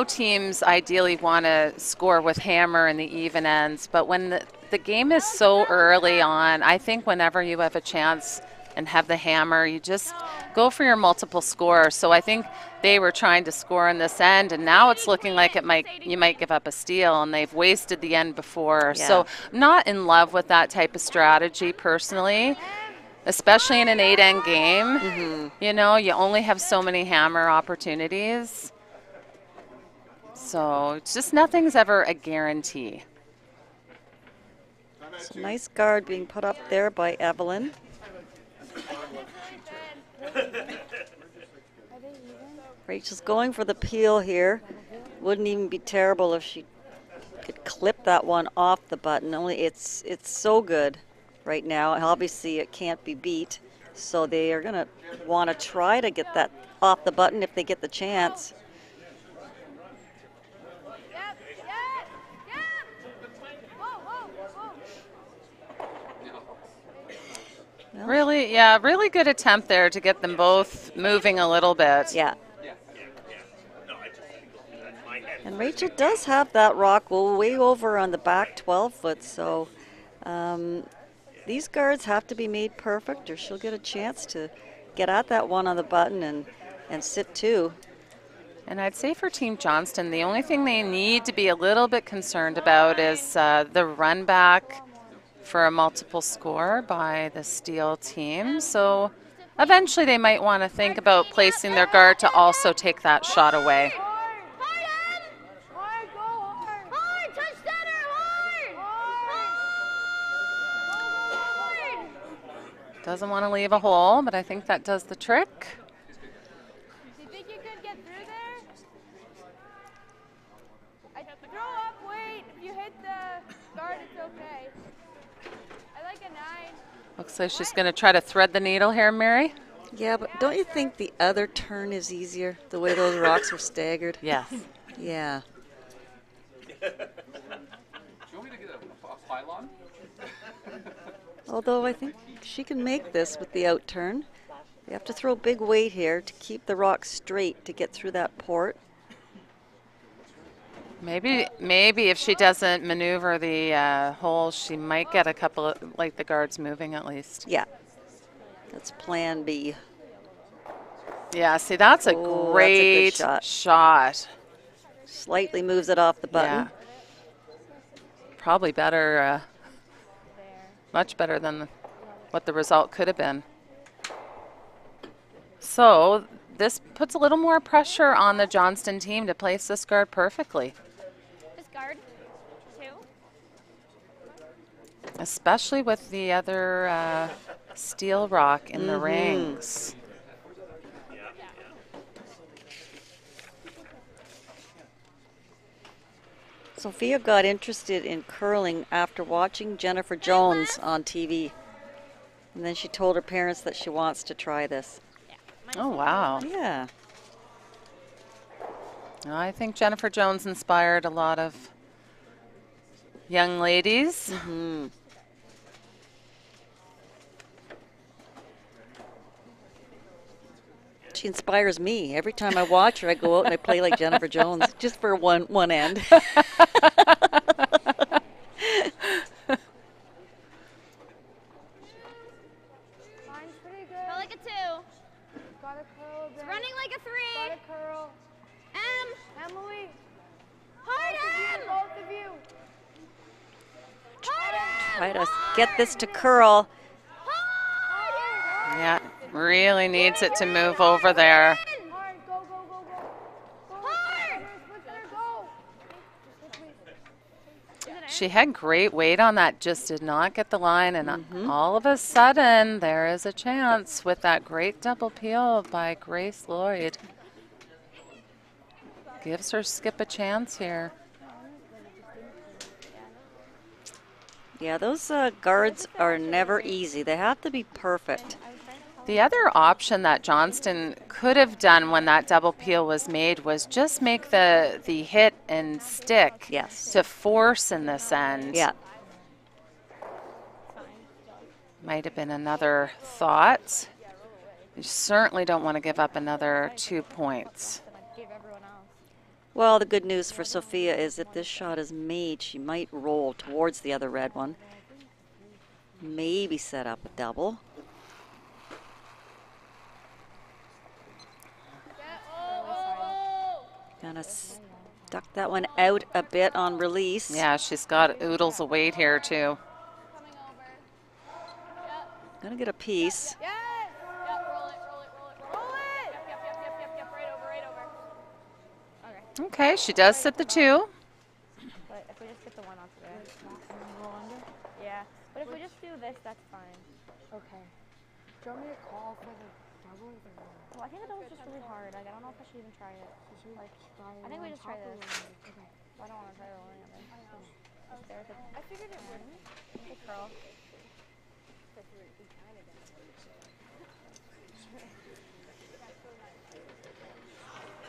teams ideally want to score with hammer in the even ends, but when the game is so early on, I think whenever you have a chance and have the hammer, you just go for your multiple score. So I think they were trying to score in this end, and now it's looking like you might give up a steal, and they've wasted the end before. Yeah. So I'm not in love with that type of strategy personally, especially in an 8-end game. Mm-hmm. You know, you only have so many hammer opportunities. So it's just nothing's ever a guarantee. So nice guard being put up there by Evelyn. Rachel's going for the peel here. Wouldn't even be terrible if she could clip that one off the button. Only it's so good right now. Obviously, it can't be beat. So they are going to want to try to get that off the button if they get the chance. Really good attempt there to get them both moving a little bit. Yeah. And Rachel does have that rock way over on the back 12 foot, so these guards have to be made perfect or she'll get a chance to get at that one on the button and sit two. And I'd say for Team Johnston, the only thing they need to be a little bit concerned about is the run back for a multiple score by the Steele team. So eventually they might want to think about placing their guard to also take that shot away. Doesn't want to leave a hole, but I think that does the trick. Do you think you could get through there? Throw up, wait. If you hit the guard, it's okay. I like a 9. Looks like she's going to try to thread the needle here, Mary. Yeah, but don't you think the other turn is easier, the way those rocks were staggered? Yes. Yeah. Do you want me to get a pylon? Although I think she can make this with the out turn. You have to throw big weight here to keep the rock straight to get through that port. Maybe if she doesn't maneuver the hole, she might get a couple of, like the guards moving at least. Yeah. That's plan B. Yeah, see, that's a great shot. shot. Slightly moves it off the button. Yeah. Probably better, much better than what the result could have been. So this puts a little more pressure on the Johnston team to place this guard perfectly. This guard, 2. Especially with the other Steele rock in the rings. Sophia got interested in curling after watching Jennifer Jones on TV. And then she told her parents that she wants to try this. Oh, wow. Yeah. I think Jennifer Jones inspired a lot of young ladies. She inspires me. Every time I watch her, I go out and I play like Jennifer Jones, just for one end. Mine's pretty good. Felt like a 2. Gotta curl a bit. It's running like a 3. Gotta curl. Emily. Hard M. Both of you. Hard M. Try to get this to curl. Hard. Yeah, really needs it to move over there. Hard. Go, go, go, go. Go. Hard. Let's let her go. She had great weight on that, just did not get the line, and all of a sudden there is a chance with that great double peel by Grace Lloyd. Gives her skip a chance here. Yeah, those guards are never easy. They have to be perfect. The other option that Johnston could have done when that double peel was made was just make the hit and stick Yes. to force in this end. Yeah. Might have been another thought. You certainly don't want to give up another 2 points. Well, the good news for Sophia is if this shot is made, she might roll towards the other red one. Maybe set up a double. Kind of stuck that one out a bit on release. Yeah, she's got oodles of weight here too. Gonna get a piece. Yep, roll it, roll it, roll it, roll it. Yep, right over. Okay. Okay, she does sit the 2. But if we just get the one onto there. Yeah. But if we just do this, that's fine. Okay. Do you want me to call for the double or the roll? Well, I think the double's just really hard. Like, I don't know if I should even try it. Like, I think we just try this. Okay. Well, I don't want to try rolling of it. I figured it would. The curl.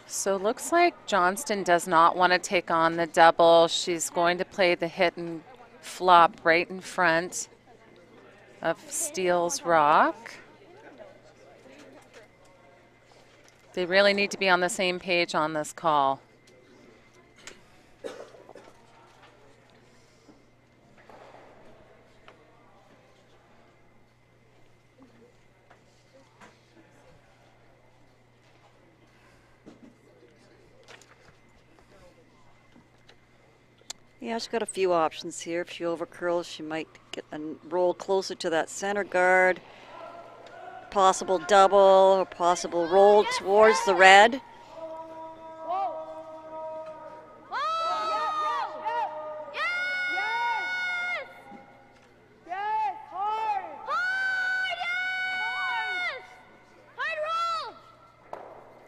So it looks like Johnston does not want to take on the double. She's going to play the hit and flop right in front of Steele's rock. They really need to be on the same page on this call. Yeah, she's got a few options here. If she overcurls, she might get a roll closer to that center guard. Possible double or possible roll towards the red.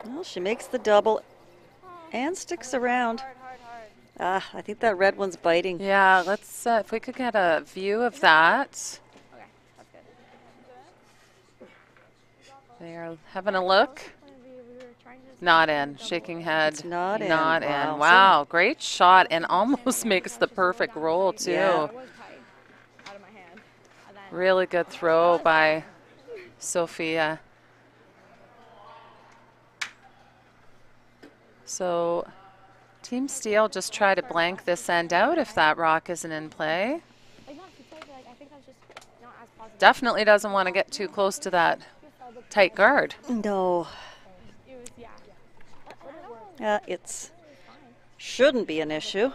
Well, she makes the double and sticks around. Ah, I think that red one's biting. Yeah, let's, if we could get a view of that. Okay, that's good. They are having a look. Not in. Shaking head. It's not in. Not Wow. in. Wow, great shot and almost makes the perfect roll too. Yeah. It was tight out of my hand. And then Really good throw by Sophia. So Team Steele just try to blank this end out if that rock isn't in play. like, not too tight, but like, I think that's just not as positive. Definitely doesn't want to get too close to that tight guard. No. It was, yeah. Yeah, it's Shouldn't be an issue.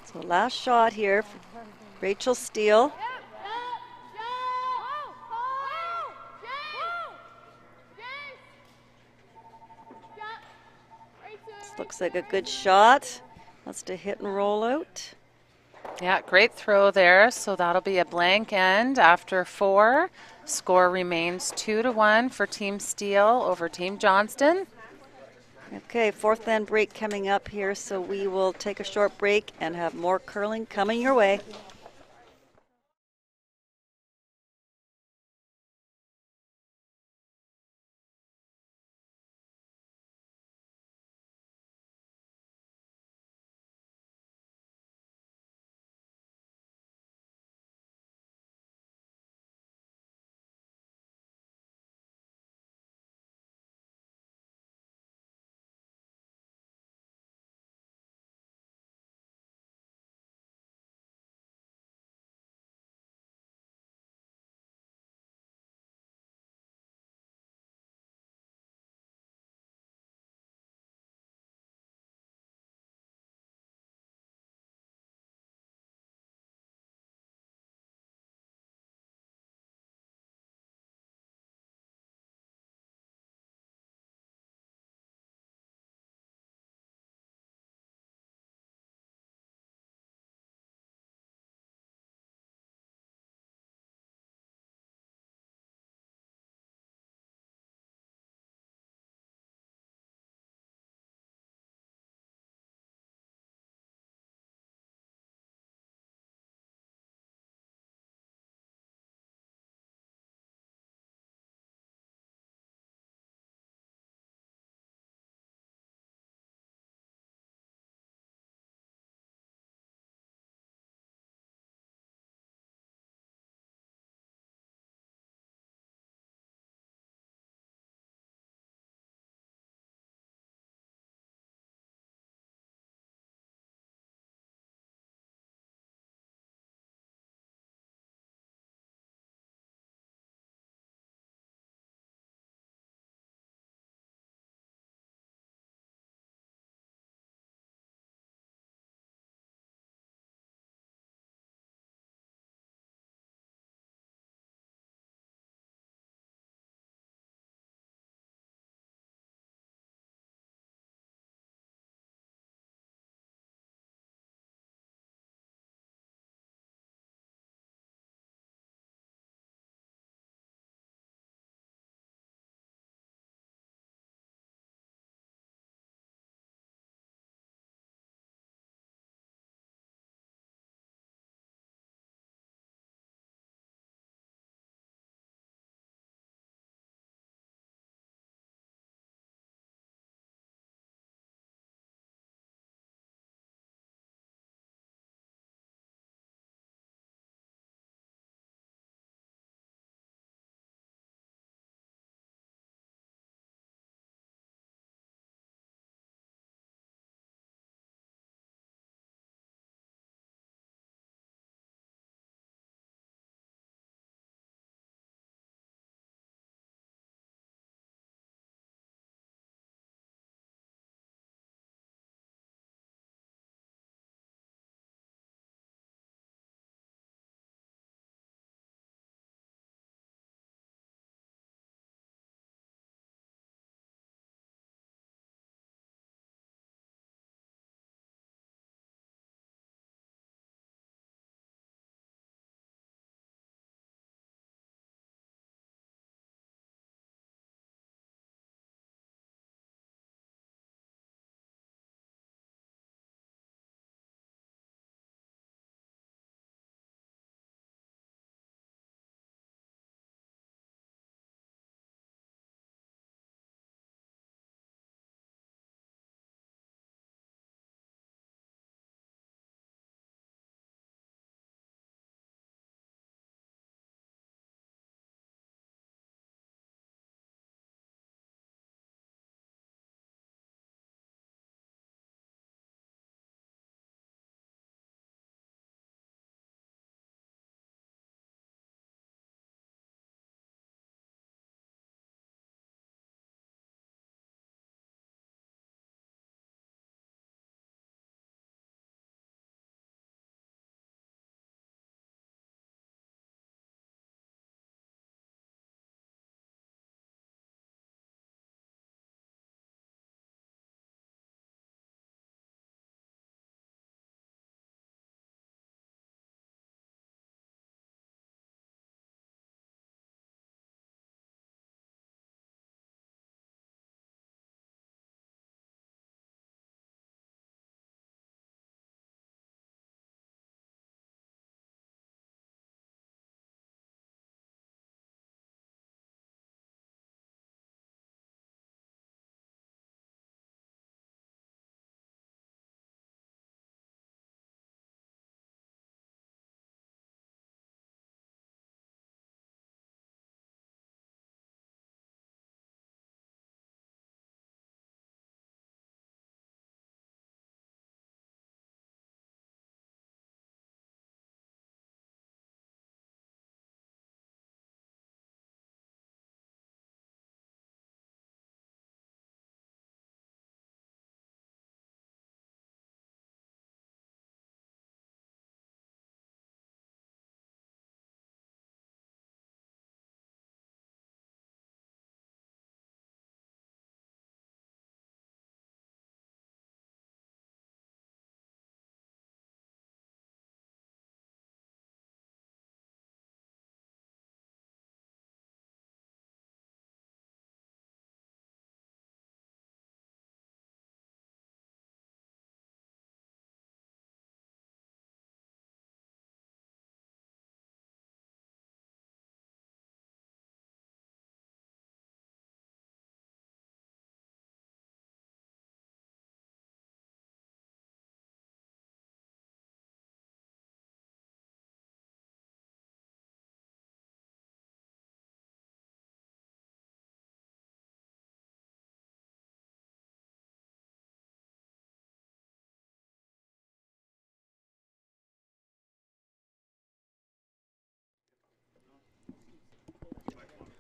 So last shot here for Rachel Steele. This looks like a good shot. That's to hit and roll out. Yeah, great throw there. So that'll be a blank end after 4. Score remains 2-1 for Team Steele over Team Johnston. Okay, fourth end break coming up here, so we will take a short break and have more curling coming your way.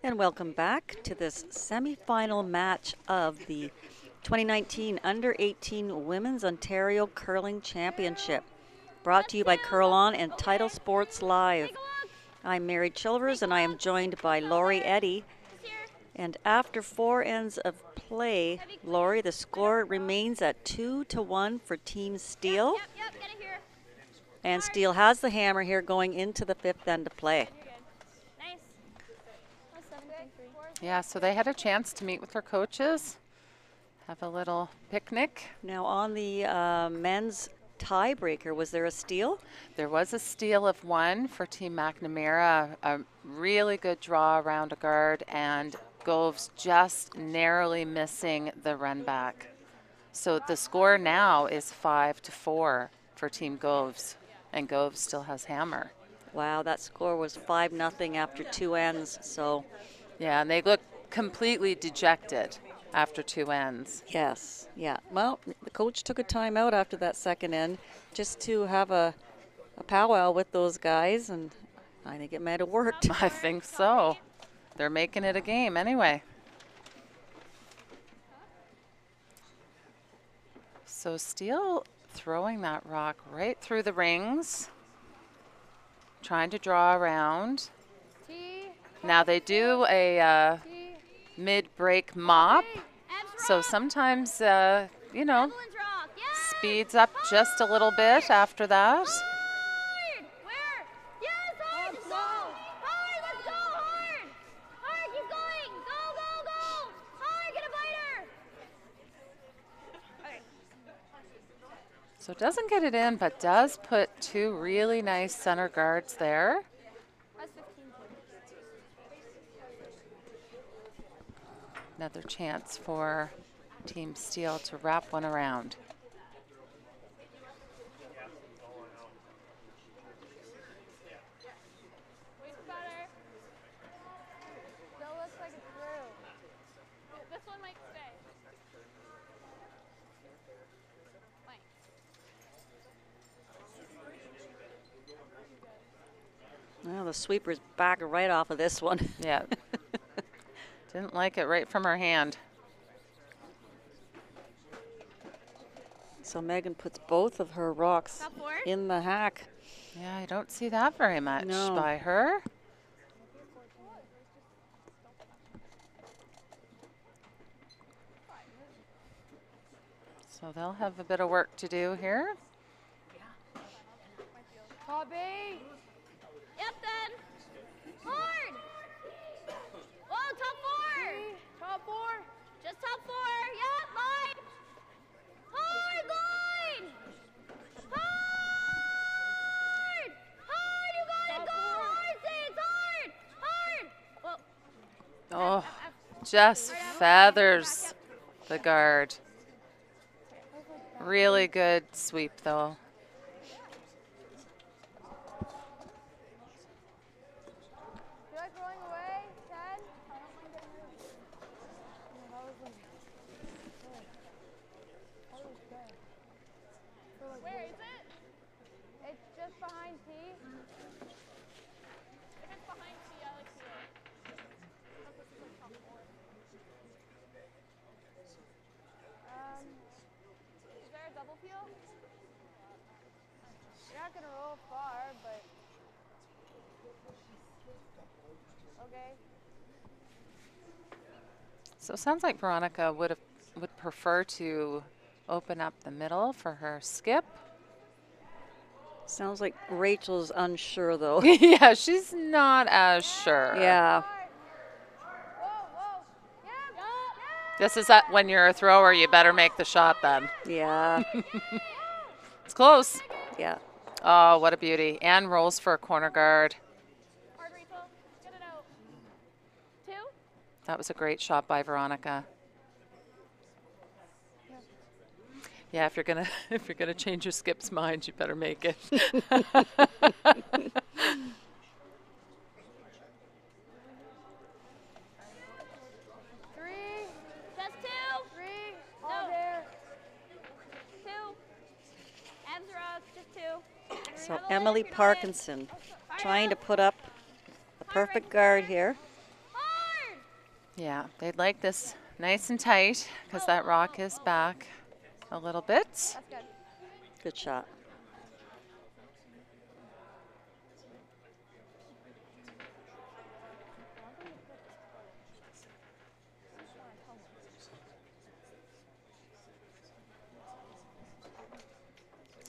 And welcome back to this semifinal match of the 2019 Under-18 Women's Ontario Curling Championship. Brought to you by Curl On and Title Sports Live. I'm Mary Chilvers, and I am joined by Lori Eddy. And after 4 ends of play, Lori, the score remains at 2-1 for Team Steele. And Steele has the hammer here going into the 5th end of play. Yeah, so they had a chance to meet with their coaches, have a little picnic. Now on the men's tiebreaker, was there a steal? There was a steal of 1 for Team McNamara, a really good draw around a guard, and Goves just narrowly missing the run back. So the score now is 5-4 for Team Goves, and Goves still has hammer. Wow, that score was 5-0 after 2 ends, so. Yeah, and they look completely dejected after 2 ends. Yes, yeah. Well, the coach took a timeout after that 2nd end just to have a powwow with those guys, and I think it might have worked. I think so. They're making it a game anyway. So Steele throwing that rock right through the rings, trying to draw around. Now they do a mid-break mop, so sometimes, you know, speeds up just a little bit after that. So doesn't get it in, but does put 2 really nice center guards there. Another chance for Team Steele to wrap one around. Well, the sweeper's back right off of this one. Yeah. Didn't like it right from her hand. So Megan puts both of her rocks in the hack. Yeah, I don't see that very much by her. So they'll have a bit of work to do here. Bobby! Yep, then. Hard! Whoa, top 4! Top 4! Just top 4! Yep, line! Hard, line! Hard! Hard, you gotta go! Hard, say it's hard! Hard! Whoa. Oh, just feathers the guard. Really good sweep, though. Where is it? It's just behind T. If it's behind T, I like to is there a double peel? You're not gonna roll far, but okay. So it sounds like Veronica would prefer to open up the middle for her skip. Sounds like Rachel's unsure, though. Yeah, she's not as sure. Yeah. This is that when you're a thrower, you better make the shot then. Yeah. It's close. Yeah. Oh, what a beauty. And rolls for a corner guard. Hard, Rachel. Get it out. 2? That was a great shot by Veronica. Yeah, if you're gonna change your skip's mind, you better make it. 3. Just 2! 3. All there. 2. Abs rock, just 2. So Emily Parkinson trying to put up the perfect guard here. Hard! Yeah, they'd like this nice and tight because that rock is back a little bit. That's good. Good shot.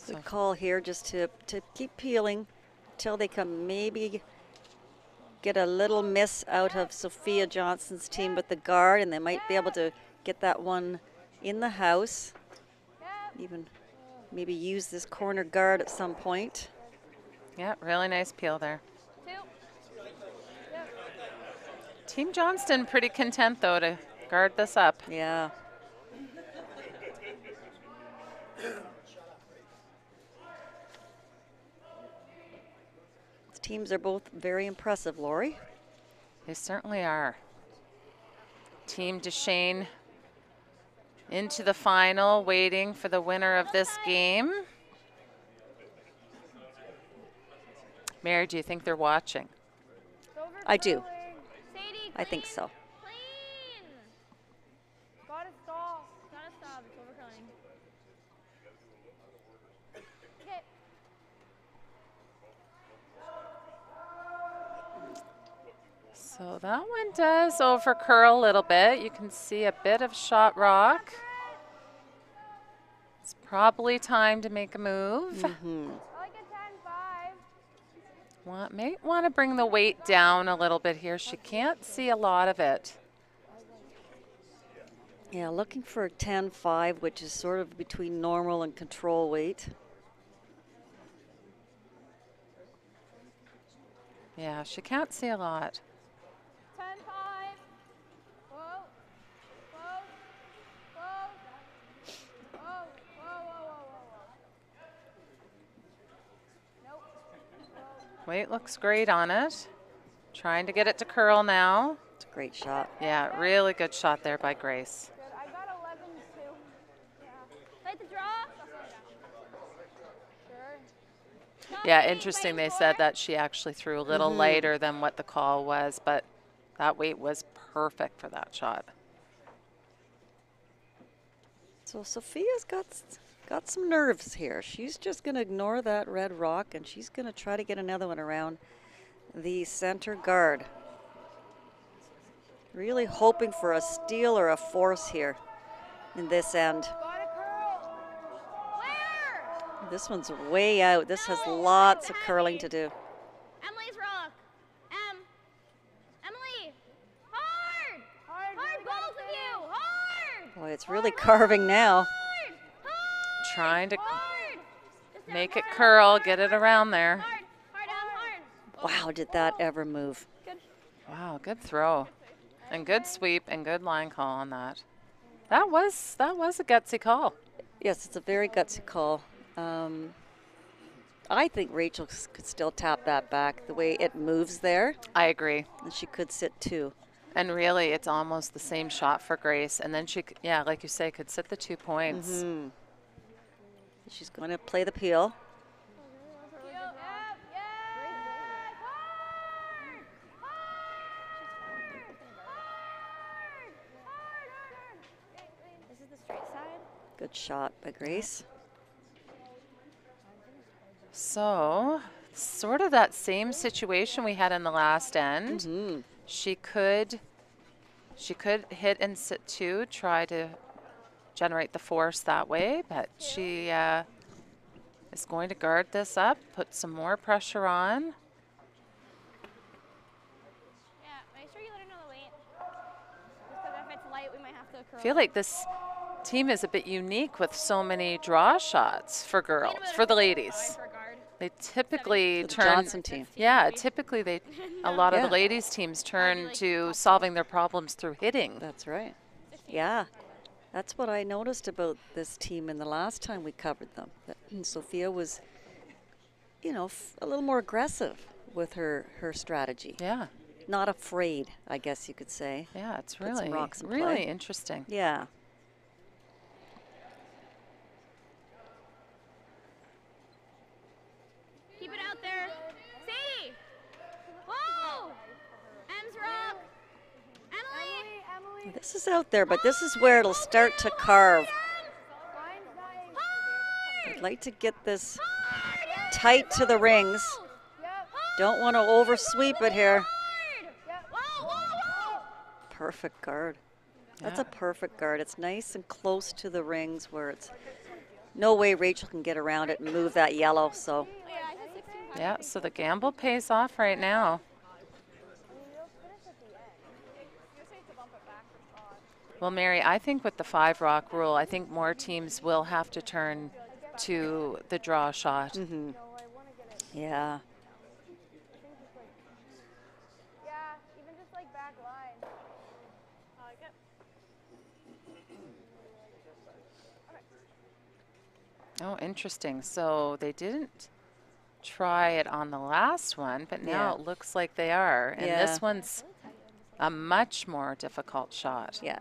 Good call here, just to keep peeling until they can maybe get a little miss out of Sophia Johnston's team with the guard, and they might be able to get that one in the house. Even maybe use this corner guard at some point. Yeah, really nice peel there. 2. Team Johnston pretty content, though, to guard this up. Yeah. These teams are both very impressive, Lori. They certainly are. Team Duchesne into the final, waiting for the winner of this game. Mary, do you think they're watching? I do. Sadie, I think so. clean. Gotta stop. Gotta stop. It's overcurling. Okay. So that one does overcurl a little bit. You can see a bit of shot rock. It's probably time to make a move. Mm-hmm. I like a 10-5. May want to bring the weight down a little bit here. She can't see a lot of it. Yeah, looking for a 10-5, which is sort of between normal and control weight. Yeah, she can't see a lot. 10-5. Whoa. Whoa. Whoa. Whoa. Whoa, whoa. Nope. Weight looks great on it. Trying to get it to curl now. It's a great shot. Yeah, really good shot there by Grace. Good. I got 11-2. Yeah. Like the draw. Sure. Yeah, interesting. They said that she actually threw a little lighter than what the call was, but that weight was perfect for that shot. So Sophia's got some nerves here. She's just going to ignore that red rock, and she's going to try to get another one around the center guard. Really hoping for a steal or a force here in this end. Gotta curl. Where? This one's way out. This has lots of curling to do. Emily's rock. Emily. Hard. Hard, both of you. Hard. Boy, it's really carving now. Hard. Hard. Trying to Hard. Just down, make it hard, curl, hard, get it hard, around there. Hard. Hard. Wow, did that ever move? Wow, good throw. And good sweep and good line call on that. That was a gutsy call. Yes, it's a very gutsy call. I think Rachel could still tap that back the way it moves there, I agree. and she could sit two. And really, it's almost the same shot for Grace. And then she, yeah, like you say, could sit the 2 points. Mm-hmm. She's going to play the peel. This is the straight side. Good shot by Grace. So, sort of that same situation we had in the last end. Mm-hmm. She could hit and sit two, try to generate the force that way, but she is going to guard this up, put some more pressure on. Yeah, make sure you let her know the weight. Just because if it's light, we might have to curl. I feel like this team is a bit unique with so many draw shots for girls, for the ladies. For guard. They typically The turn. Johnston team. Yeah, typically a lot of Yeah. the ladies teams turn to solving their problems through hitting. That's right. Yeah, that's what I noticed about this team in the last time we covered them. That Sophia was, you know, a little more aggressive with her strategy. Yeah, Not afraid, I guess you could say. yeah, it's Put some really, rocks in really play. interesting. Yeah. Keep it out there. Sadie. Whoa. Em's rock. Emily. This is out there, but this is where it'll start to carve. I'd like to get this tight to the rings. Don't want to oversweep it here. Perfect guard. That's a perfect guard. It's nice and close to the rings where it's no way Rachel can get around it and move that yellow. So yeah, so the gamble pays off right now. Well, Mary, I think with the 5-rock rule, I think more teams will have to turn to the draw shot. Mm-hmm. Yeah. Even just like back line. Oh, interesting. So they didn't try it on the last one, but now it looks like they are. And this one's a much more difficult shot. Yeah.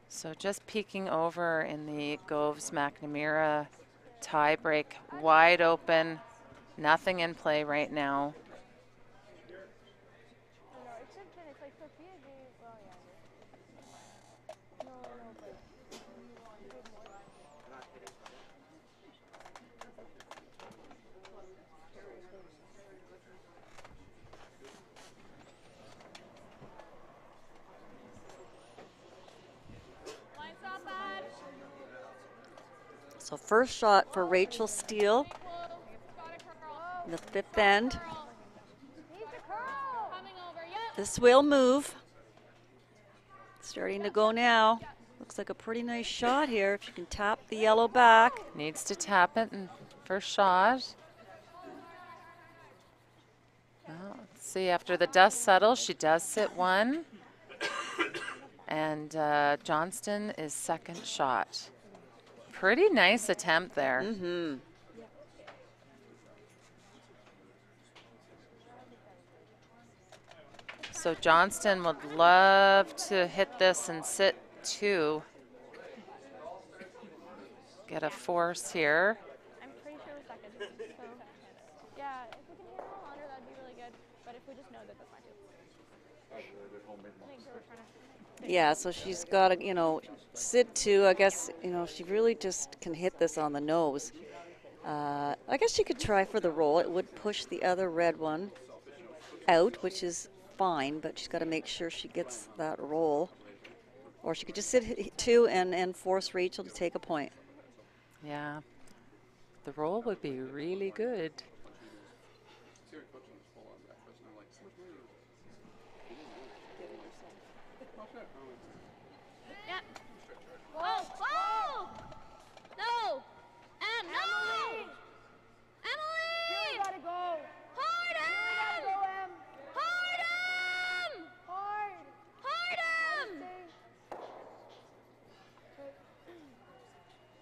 So just peeking over in the Goves-McNamara tie break, wide open, nothing in play right now. So first shot for Rachel Steele in the 5th end. This will move. Starting to go now. Looks like a pretty nice shot here if you can tap the yellow back. Needs to tap it in first shot. Well, let's see, after the dust settles, she does sit one. And Johnston is second shot. Pretty nice attempt there. Mm-hmm. So Johnston would love to hit this and sit 2. Get a force here. I'm pretty sure we're second. So, yeah, if we can hit a little under, that'd be really good. But if we just know that, that's fine too. Yeah, so she's got to, sit 2. I guess, she really just can hit this on the nose. I guess she could try for the roll. It would push the other red one out, which is fine, but she's got to make sure she gets that roll. Or she could just sit 2 and force Rachel to take a point. Yeah, the roll would be really good. Yep. Whoa! Whoa! No! No! Emily! Really gotta go. Hard Really gotta go, Em. Hard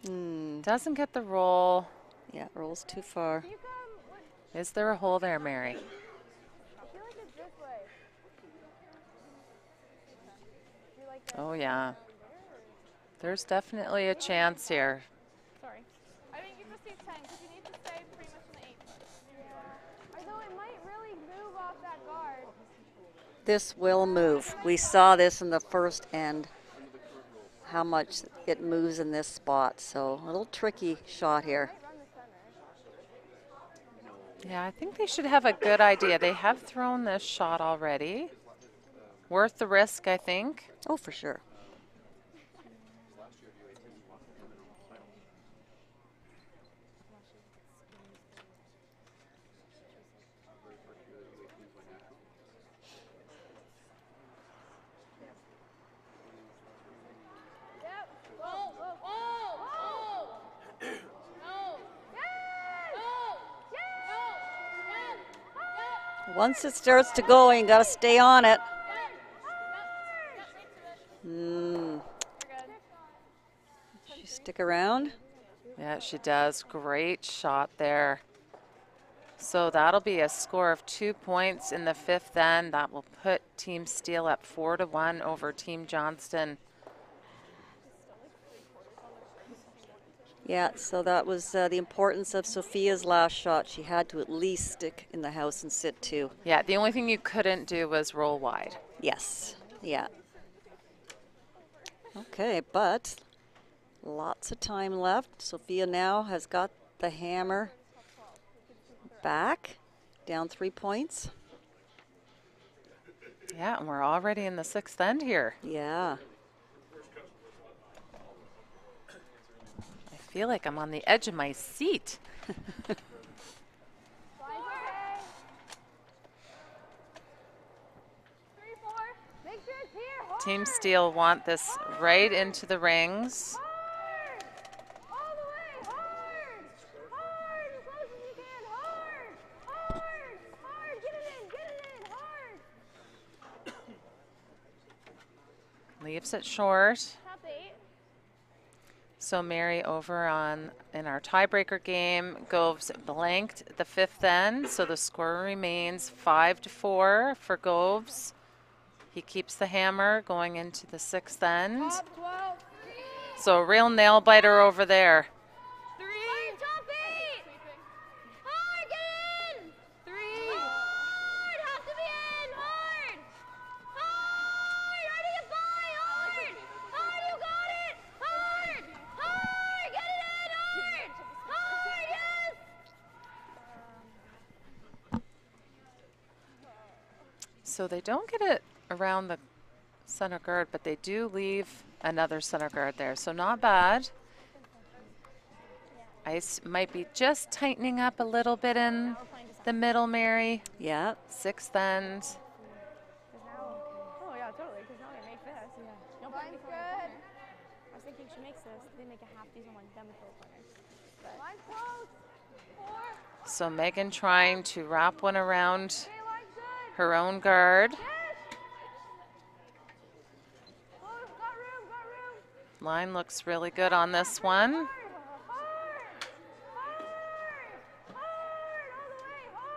Hard. Doesn't get the roll. Yeah, rolls too far. Can you come? Is there a hole there, Mary? I feel like it's this way. You like that? Oh, yeah. There's definitely a chance here. Sorry. I think you just need 10 because you need to stay pretty much in the 8 foot. Yeah. Although it might really move off that guard. This will move. We saw this in the first end, how much it moves in this spot. So a little tricky shot here. Yeah, I think they should have a good idea. They have thrown this shot already. Worth the risk, I think. Oh, for sure. Once it starts to go, you got to stay on it. She stick around. Yeah, she does. Great shot there. So that'll be a score of 2 points in the 5th end. That will put Team Steele up 4-1 over Team Johnston. Yeah, so that was the importance of Sophia's last shot. She had to at least stick in the house and sit 2. Yeah, the only thing you couldn't do was roll wide. Yes, yeah. Okay, but lots of time left. Sophia now has got the hammer back, down 3 points. Yeah, and we're already in the 6th end here. Yeah. I feel like I'm on the edge of my seat. Team Steele want this right into the rings. Hard! All the way! Hard! Hard! As close as you can! Hard! Hard! Hard! Get it in! Get it in! Hard! Leaves it short. Top 8. So Mary over on in our tiebreaker game goes blanked the 5th end. So the score remains 5-4 for Goves. He keeps the hammer going into the 6th end. Top 12. So a real nail biter over there. 3. Top 8. Hard! Get in! 3. Hard! Have to be in! Hard! Hard! Try to get by! Hard! Hard! You got it! Hard! Hard! Get it in! Hard! Hard! Yes! So they don't get it around the center guard, but they do leave another center guard there. So not bad. Ice might be just tightening up a little bit in the middle, Mary. Yeah. 6th end. Oh, yeah, totally, because now they make this. Yeah. No point Line's before good. I was thinking she makes this, they make a half decent one, then we throw corners. Line's close. 4. So Megan trying to wrap one around Okay, line's good. her own guard. Yes. Close. Got room. Got room. Line looks really good on this one. Hard. Hard. Hard. Hard. All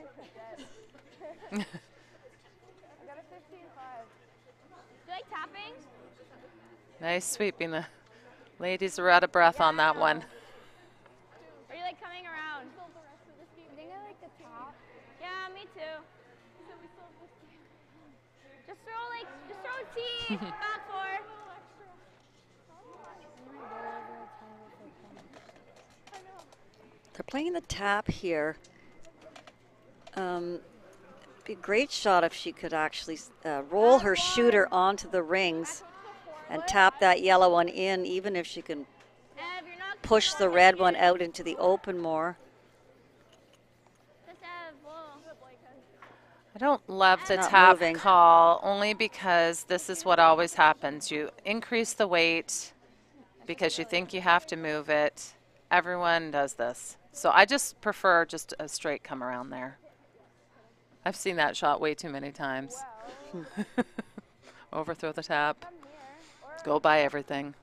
the way. Hard. I got a 15-5. Do you like tapping? Nice sweeping. The ladies are out of breath on that one. Or you like coming around? I think I like the top. Yeah, me too. Just throw T. Back 4. They're playing the tap here. Be a great shot if she could actually roll her shooter onto the rings and tap that yellow one in, even if she can And if you're not push the red one out into the open more. just have I don't love the Not tap moving. call, only because this is what always happens. You increase the weight because you think you have to move it. Everyone does this. So I just prefer just a straight come around there. I've seen that shot way too many times. Overthrow the tap, go by everything.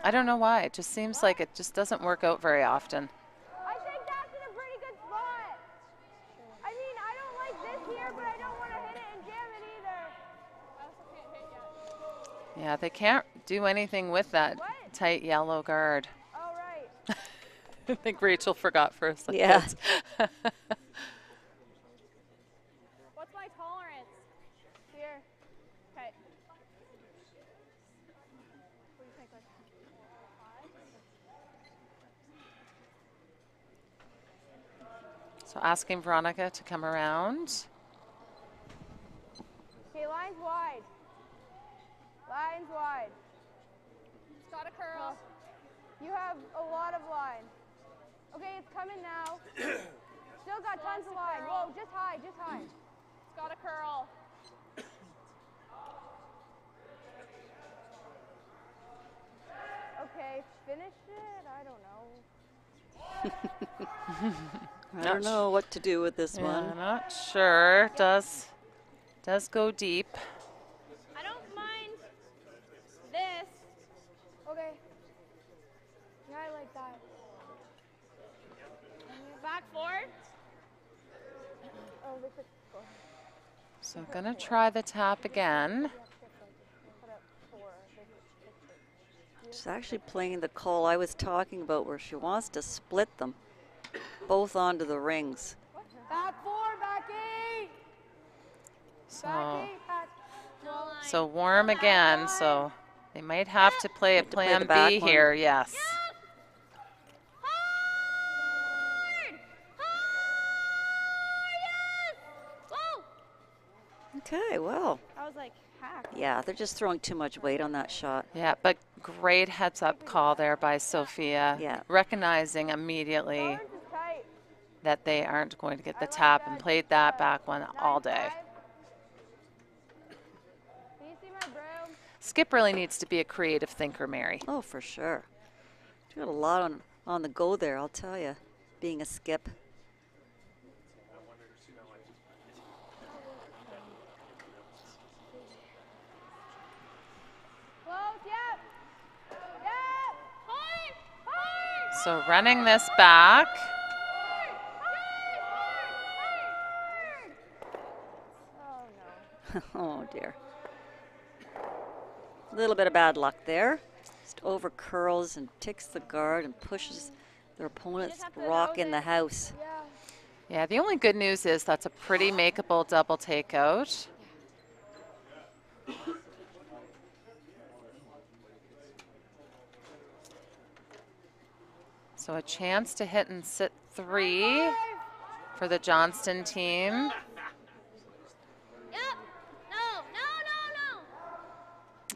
I don't know why. It just seems like it just doesn't work out very often. I think that's in a pretty good spot. I mean, I don't like this here, but I don't want to hit it and jam it either. I also can't hit yet. Yeah, they can't do anything with that tight yellow guard. Oh, right. I think Rachel forgot for a second. Yeah. What's my tolerance? Here. Okay. What do you think? Like 5? So asking Veronica to come around. Okay, line's wide. Line's wide. It's got a curl. You have a lot of line. Okay, it's coming now. Still got tons of line. Whoa, just high, just high. It's got a curl. Okay, finish it? I don't know. I don't know what to do with this Yeah, one. not sure. Does go deep. I don't mind this. Okay. Yeah, I like that. Back 4. Oh, this is cool. So gonna try the tap again. Put up 4. This is She's actually playing the call I was talking about where she wants to split them both onto the rings. Back 4, back 8. So warm again, so they might have to play a Have to play plan the back B one. here, yes. Hard! Hard! Yes! Whoa! Okay, well, I was like, hack. yeah, they're just throwing too much weight on that shot. Yeah, but great heads-up call there by Sophia, Yeah. recognizing immediately Orange is tight. that they aren't going to get the tap and played that back one all day. 9-5. Can you see my broom? Skip really needs to be a creative thinker, Mary. Oh, for sure. She got a lot on the go there, I'll tell you, being a skip. Close, yep. Yep. Hard! Hard! So running this back. Oh, no. Oh, dear. A little bit of bad luck there. Just over curls and ticks the guard and pushes their opponent's have to rock nose in the it. house. Yeah. Yeah, the only good news is that's a pretty makeable double takeout. So a chance to hit and sit 3 for the Johnston team. Yep! No, no, no, no!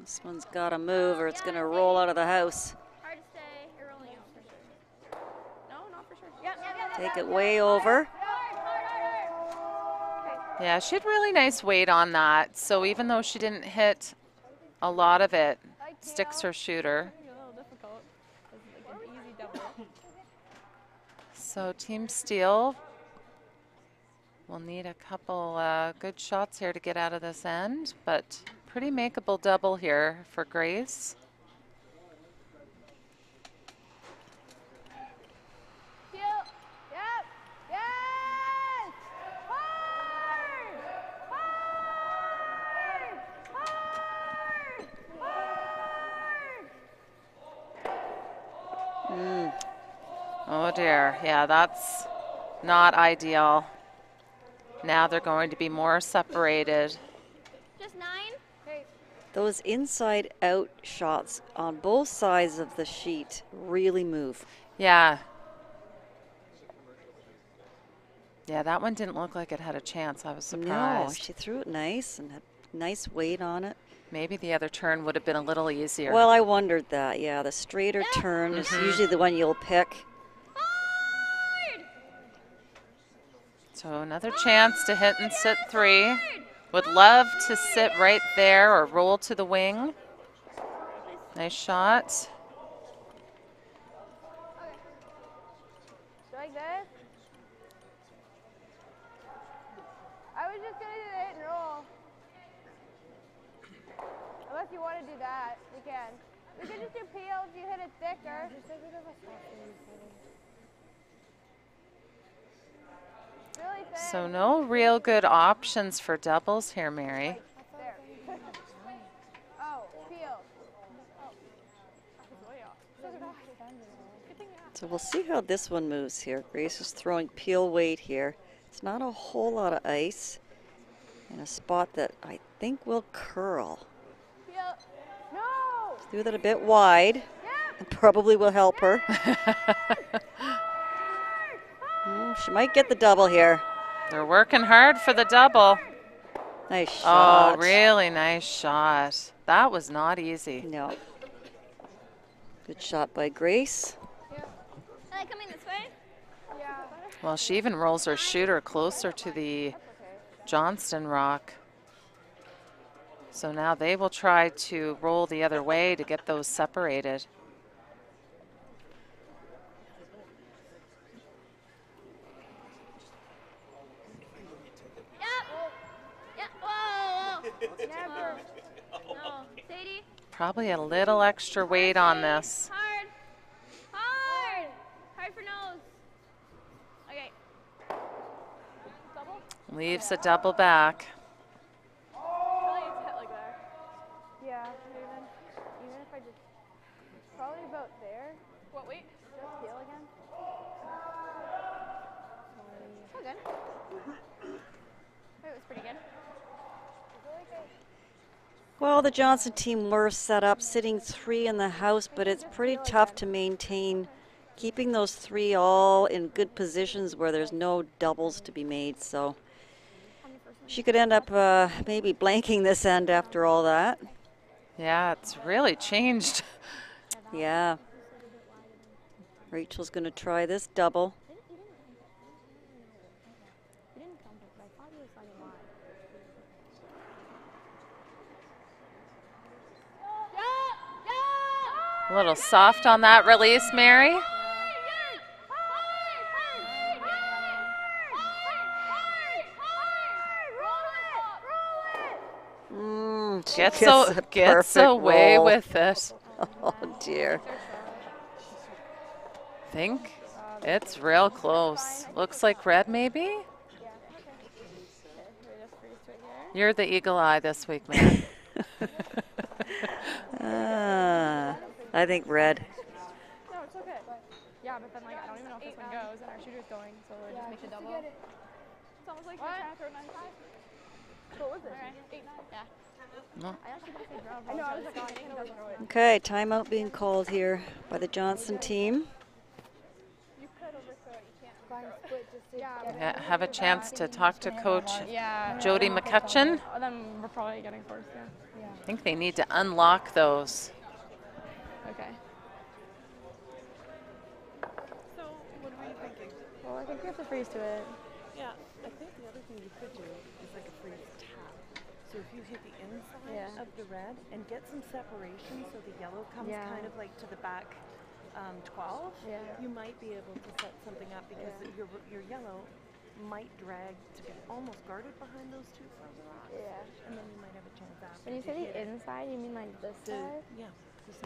This one's got to move or it's going to roll out of the house. Hard to stay. You're rolling out for sure. No, not for sure. Yep, yep, yep. Take it way over. Hard, hard, hard, hard. Yeah, she had really nice weight on that. So even though she didn't hit a lot of it, sticks her shooter. A little difficult. It's like an easy double. So Team Steele will need a couple good shots here to get out of this end, but pretty makeable double here for Grace. Steele. Yep. Yes. Hard. Hard. Hard. Hard. Oh dear, yeah, that's not ideal. Now they're going to be more separated. Just 9? Okay. Those inside out shots on both sides of the sheet really move. Yeah. Yeah, that one didn't look like it had a chance. I was No, surprised. she threw it nice and had nice weight on it. Maybe the other turn would have been a little easier. Well, I wondered that. Yeah, the straighter turn is usually the one you'll pick. Hard! So another chance to hit and sit 3. Would love to sit right there or roll to the wing. Nice shot. Like this? I was just gonna do the hit and roll. Unless you want to do that, you can. We could just do peel if you hit it thicker. Really thin. So no real good options for doubles here, Mary. There. Oh, peel. So we'll see how this one moves here. Grace is throwing peel weight here. It's not a whole lot of ice in a spot that I think will curl. Peel. No! Threw that a bit wide. Yep. It probably will help her. She might get the double here. They're working hard for the double. Nice shot. Oh, really nice shot. That was not easy. No. Good shot by Grace. Are they coming this way? Yeah. Well, she even rolls her shooter closer to the Johnston rock. So now they will try to roll the other way to get those separated. Yep. Yep. Whoa, whoa. Never. No. Sadie. Probably a little extra weight on this. Hard. Hard. Hard for nose. Okay. Double? Leaves a double back. Really hit like that. Yeah, even if I just. What weight? Steele again. So good. It was pretty good. Well, the Johnston team were set up sitting 3 in the house, but it's pretty tough to maintain keeping those 3 all in good positions where there's no doubles to be made. So she could end up maybe blanking this end after all that. Yeah, it's really changed. Yeah. Rachel's going to try this double. A little soft on that release, Mary. Gets away roll. with it. Oh dear. Think it's real close. Looks like red, maybe. You're the eagle eye this week, man. I think red. No, it's okay. Yeah, but then like I don't even know if this one goes and our shooter's going, so we'll just make the double. It's almost like we're trying to throw 9-5. What was it? Alright, 8-9. Yeah. No. I actually didn't say drop. I know, I was like, oh, I think they'll throw it. Okay, timeout being called here by the Johnston team. You could overthrow it, you can't. Yeah, have a chance to talk to Coach Yeah. Jody McCutcheon. Then we're probably getting forced, yeah. I think they need to unlock those. Okay. So, what were you thinking? Well, I think we have to freeze to it. Yeah, I think the other thing you could do is like a freeze tap. So if you hit the inside of the red and get some separation so the yellow comes kind of like to the back 12, you might be able to set something up because your yellow might drag to be almost guarded behind those 2 further rocks. Yeah. And then you might have a chance after. When you say the inside, you mean like this side? Yeah.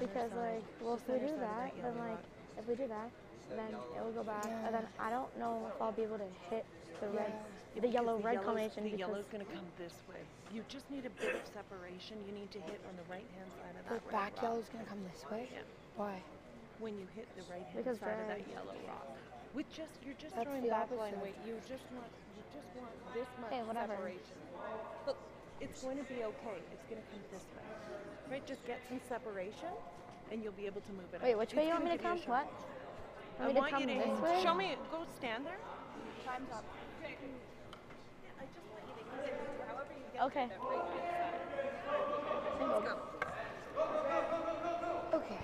Because like, well, if we do that, then like, if we do that, then it will go back. And then I don't know if I'll be able to hit the red, the yellow-red combination. The yellow's going to come this way. You just need a bit of separation. You need to hit on the right-hand side of that red back rock. yellow's going to come this way? Yeah. Why? When you hit the right-hand side of that yellow rock. You're just That's throwing the backline opposite. weight. You just want this much whatever. separation. Look, it's going to be okay. It's going to come this way. Right? Just get some separation, and you'll be able to move it. Wait, up. which way It's you want me gonna to come? give you a What? shot. Want me to come this way? Show me. Go stand there. Time's up. I just want you to hit it however you get Okay. to that right-hand side. Single. Go. Okay.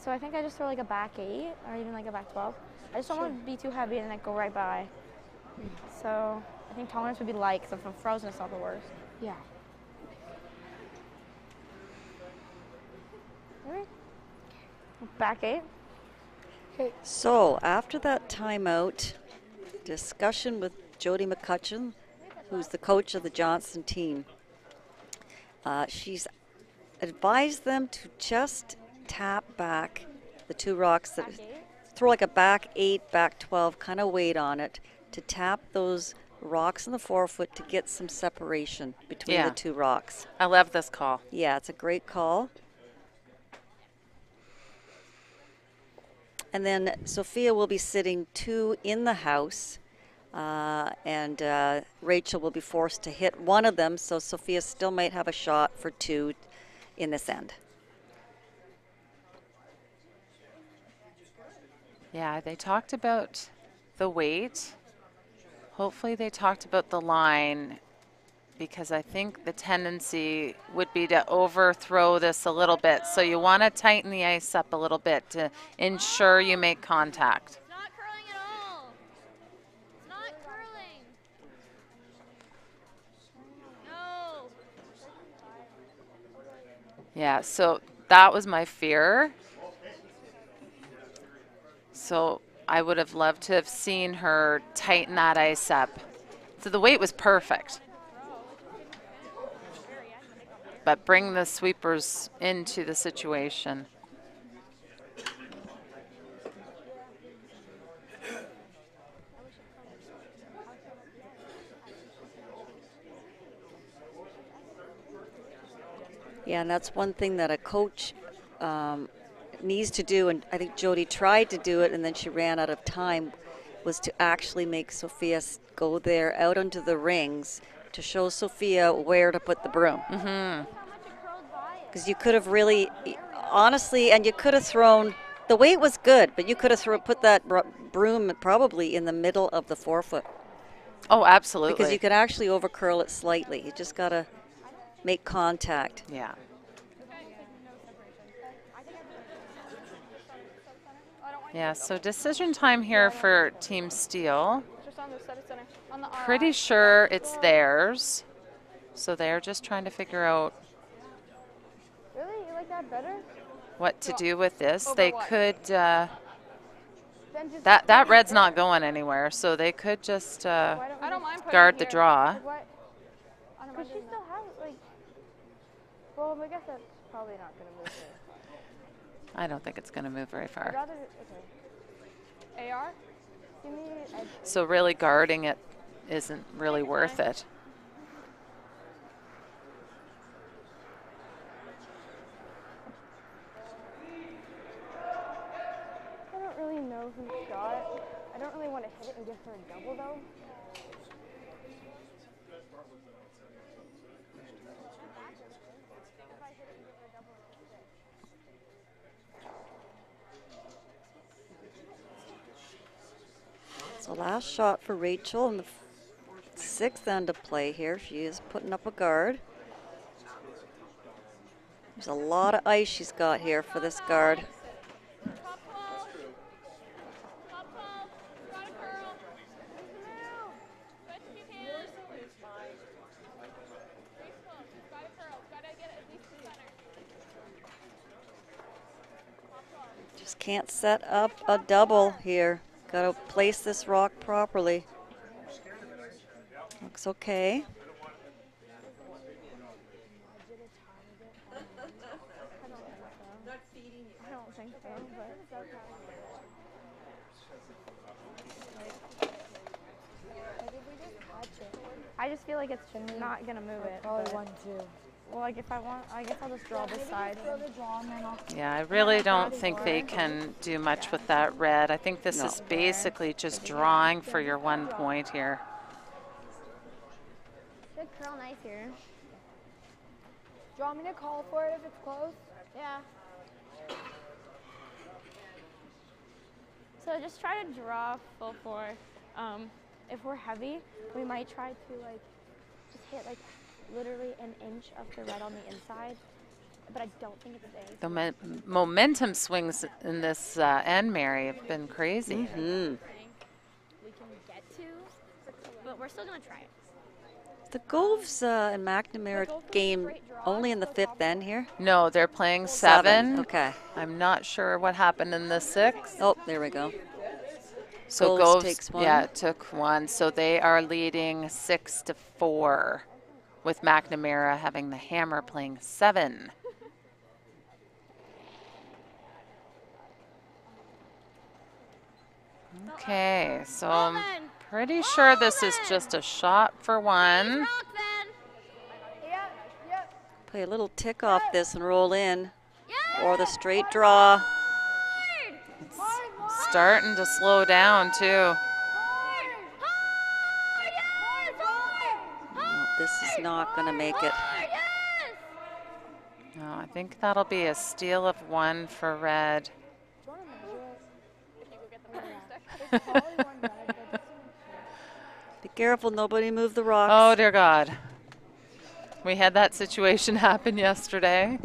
So I think I just throw like a back 8 or even like a back 12. I just don't want to be too heavy and like go right by. So I think tolerance would be light because if I'm frozen, it's not the worst. Yeah. Alright. Back 8. Okay. So after that timeout, discussion with Jody McCutcheon, who's the coach of the Johnston team. She's advised them to just tap back the 2 rocks, that throw like a back 8, back 12, kind of weight on it, to tap those rocks in the forefoot to get some separation between the 2 rocks. I love this call. Yeah, it's a great call. And then Sophia will be sitting 2 in the house, and Rachel will be forced to hit one of them, so Sophia still might have a shot for 2 in this end. Yeah, they talked about the weight. Hopefully they talked about the line, because I think the tendency would be to overthrow this a little bit. So you want to tighten the ice up a little bit to ensure you make contact. It's not curling at all. It's not curling. No. Yeah, so that was my fear. So I would have loved to have seen her tighten that ice up. So the weight was perfect. But bring the sweepers into the situation. Yeah, and that's one thing that a coach needs to do, and I think Jody tried to do it and then she ran out of time, was to actually make Sophia go there out onto the rings to show Sophia where to put the broom. Because you could have really, honestly, and you could have thrown, the weight was good, but you could have put that broom probably in the middle of the forefoot. Oh, absolutely. Because you could actually over curl it slightly. You just got to make contact. Yeah. Yeah, so decision time here for Team Steele. Pretty sure it's theirs. So they're just trying to figure out Really? You like that better? what to do with this. They could, that red's not going anywhere, so they could just guard the draw. Because she still has, like, well, I guess that's probably not going to move her. I don't think it's going to move very far. Rather, okay. AR? Give me edge. So really guarding it isn't really worth it. I don't really know who shot. I don't really want to hit it and give her a double, though. So last shot for Rachel in the 6th end of play here. She is putting up a guard. There's a lot of ice she's got here for this guard. Just can't set up a double here. Got to place this rock properly. Looks okay. I don't think so, but I just feel like it's not gonna move it. Probably 1-2. Well, like if I want, I guess I'll just draw this side. Yeah, I really don't think they can do much with that red. I think this is basically just drawing for your 1 point here. Should curl nice here. Do you want me to call for it if it's close? Yeah. So just try to draw full four. If we're heavy, we might try to like just hit like literally an inch of the red on the inside, but I don't think it's a. The momentum swings in this end, Mary, have been crazy. We can get to, but we're still gonna try it. The Goves and McNamara game only in the 5th end here? No, they're playing 7. Okay. I'm not sure what happened in the 6th. Oh, there we go. So Goves Goves takes one. Yeah, took 1. So they are leading 6-4, with McNamara having the hammer playing 7. Okay, so I'm pretty sure this is just a shot for 1. Play a little tick off this and roll in. Or the straight draw. It's starting to slow down too. No, this is not going to make it. No, I think that'll be a steal of 1 for red. Be careful, nobody move the rocks. Oh, dear God. We had that situation happen yesterday.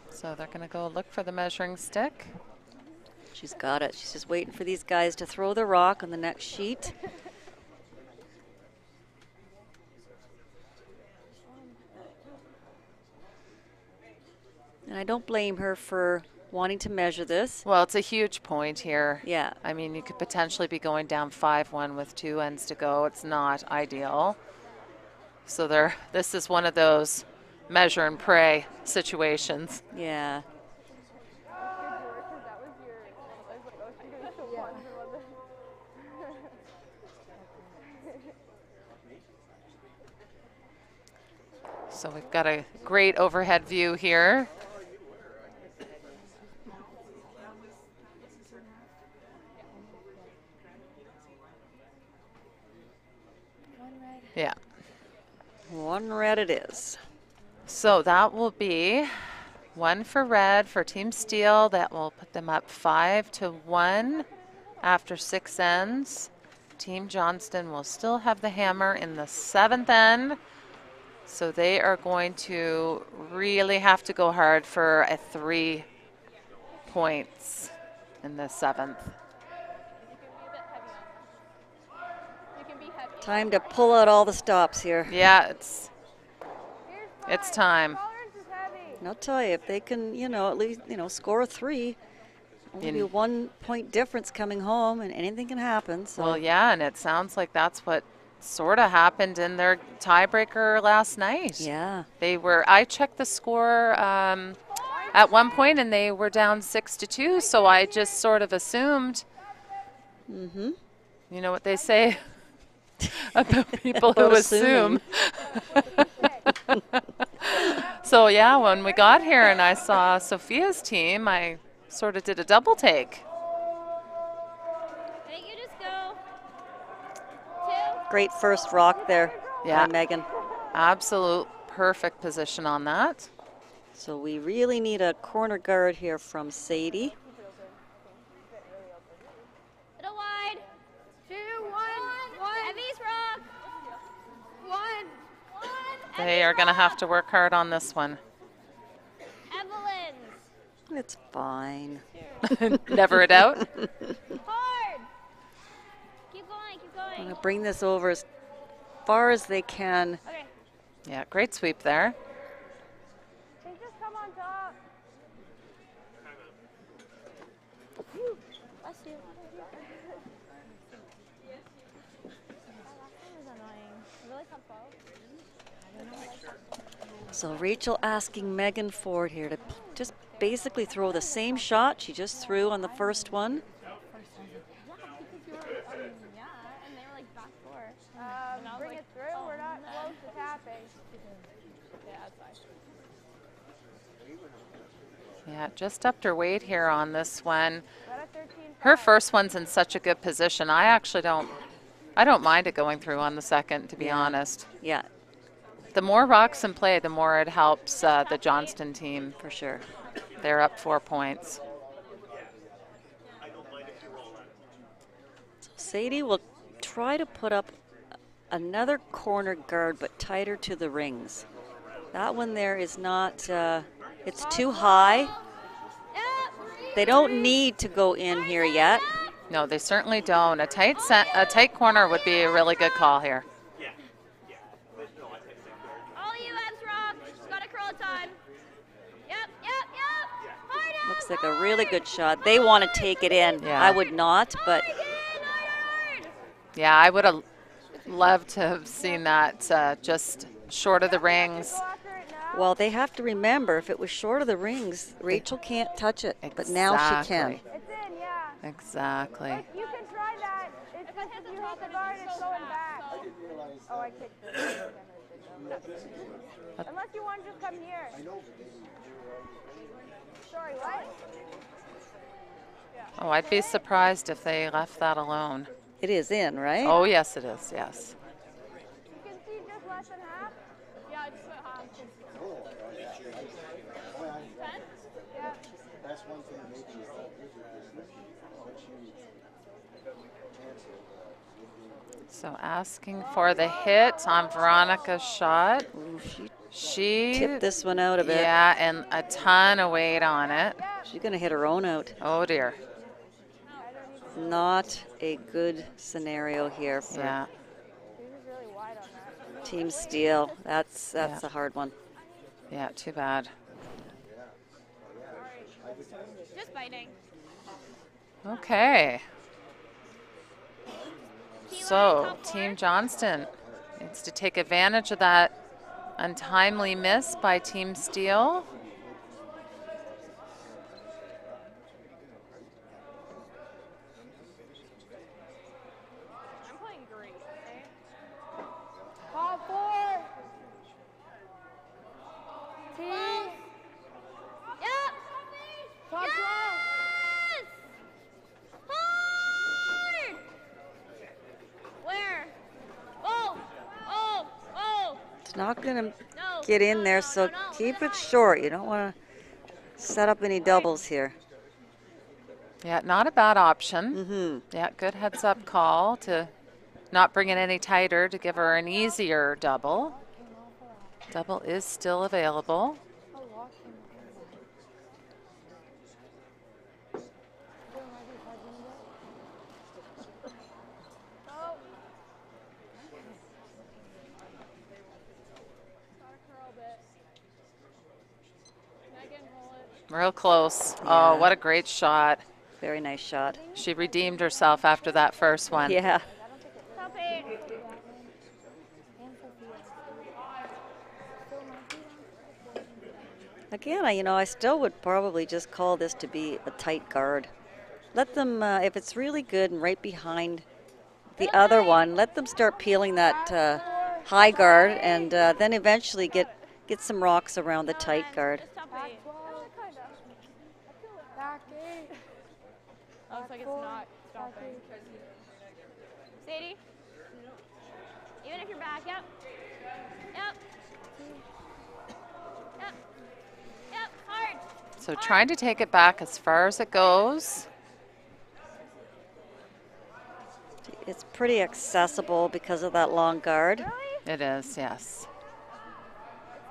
So they're going to go look for the measuring stick. She's got it. She's just waiting for these guys to throw the rock on the next sheet. And I don't blame her for wanting to measure this. Well, it's a huge point here. Yeah. I mean, you could potentially be going down 5-1 with 2 ends to go. It's not ideal. So this is one of those measure and pray situations. Yeah. So we've got a great overhead view here. Yeah. One red it is. So that will be 1 for red for Team Steele. That will put them up 5-1 after 6 ends. Team Johnston will still have the hammer in the 7th end. So they are going to really have to go hard for a 3 points in the 7th. Time to pull out all the stops here. Yeah, it's time. And I'll tell you, if they can, at least, score a 3, only be a 1 point difference coming home, and anything can happen. So. Well, yeah, and it sounds like that's what sort of happened in their tiebreaker last night. Yeah. I checked the score at one point, and they were down 6-2, so I just sort of assumed. Mm-hmm. You know what they say about people who assume. So, yeah, when we got here and I saw Sophia's team, I sort of did a double take. I think you just go 2. Great first rock there by Megan. Absolute perfect position on that. So we really need a corner guard here from Sadie. Little wide. 2, 1. Heavy's rock. 1. They are going to have to work hard on this one. Evelyn's. It's fine. Never a doubt. Hard. Keep going, keep I'm going. going to bring this over as far as they can. Okay. Yeah, great sweep there. They just come on top. Bless you. So Rachel asking Megan Ford here to just basically throw the same shot she just threw on the first one. Bring it through. We're not close to tapping. Yeah, just upped her weight here on this one. Her first one's in such a good position. I don't mind it going through on the second, to be honest. Yeah, The more rocks in play, the more it helps the Johnston team. for sure. They're up 4 points. So Sadie will try to put up another corner guard, but tighter to the rings. That one there is not, it's too high. They don't need to go in here yet. No, they certainly don't. A tight corner would be a really good call here. All you Evs rock. Just gotta curl time. Yep. Hard up. Looks like a really good shot. They want to take it in. Yeah. I would not, but Hard. Yeah, I would have loved to have seen that just short of the rings. well, they have to remember if it was short of the rings, Rachel can't touch it, but now she can. Exactly. It's in, yeah. Exactly. You can try that. It's just if you hit the guard, it's going back. Oh, I kicked it. Unless you want to just come here. Sorry, what? Oh, I'd be surprised if they left that alone. It is in, right? Oh, yes, it is, yes. You can see just less than half. Yeah, just about half. Yeah. So asking for the hit on Veronica's shot. Ooh, she She tipped this one out a bit. Yeah, and a ton of weight on it. She's going to hit her own out. Oh, dear. Not a good scenario here for Yeah. Team Steele. That's Yeah. a hard one. Yeah, too bad. Just biting. Okay. So, Team Johnston needs to take advantage of that untimely miss by Team Steele. I'm playing great. Call 4. It's not going to No. get in No, there, no, so no, no. keep Leave it it hard. short. You don't want to set up any doubles here. Yeah, not a bad option. Mm-hmm. Yeah, good heads-up call to not bring it any tighter to give her an easier double. Double is still available. Real close. Yeah. Oh, what a great shot. Very nice shot. She redeemed herself after that first one. Yeah. Stop it. Again, I still would probably just call this to be a tight guard. Let them, if it's really good and right behind the other one, let them start peeling that high guard, and then eventually get some rocks around the tight guard. Just stop it. Oh, it's like it's not stopping. Sadie? Even if you're back, yep. Yep. Yep. Yep, hard. So trying to take it back as far as it goes. It's pretty accessible because of that long guard. Really? It is, yes.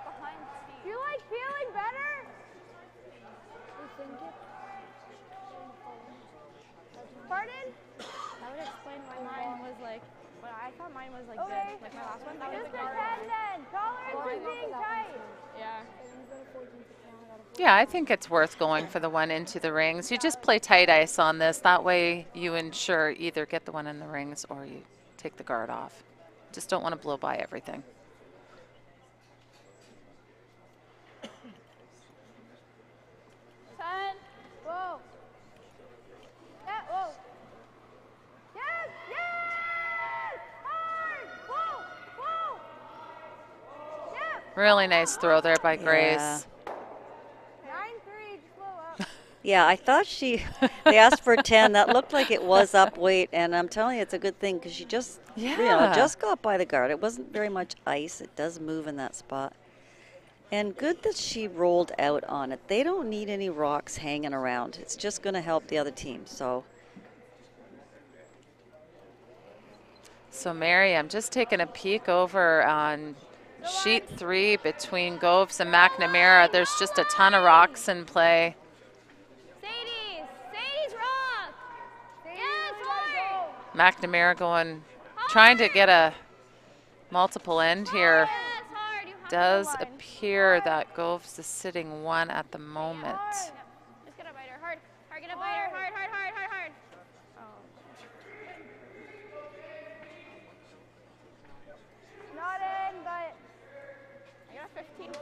Behind Steve. You like feeling better? Pardon? That would explain why mine was like, well, I thought mine was like Okay. good. Like my last one, Just pretend then. Tolerance is being tight. Yeah. Yeah, I think it's worth going for the one into the rings. You just play tight ice on this. That way you ensure either get the one in the rings or you take the guard off. Just don't want to blow by everything. Ten. Whoa. Yeah, whoa. Yes, yes! Hard! Whoa, whoa! Yeah! Really nice throw there by Yeah. Grace. 9-3, just blow up. Yeah, I thought they asked for 10. That looked like it was up weight, and I'm telling you, it's a good thing because she just, Yeah. just got by the guard. It wasn't very much ice. It does move in that spot. And good that she rolled out on it. They don't need any rocks hanging around. It's just going to help the other team. So, Mary, I'm just taking a peek over on sheet 3 between Goves and McNamara. There's just a ton of rocks in play. Sadie's rock. Yes, hard. McNamara trying to get a multiple end here. Yes, hard. You have Does to line. appear that Goves is sitting one at the moment. Just get a biter. Hard. Hard, get a biter. Hard, hard, hard, hard, hard. Not in, but I got a 15-5. So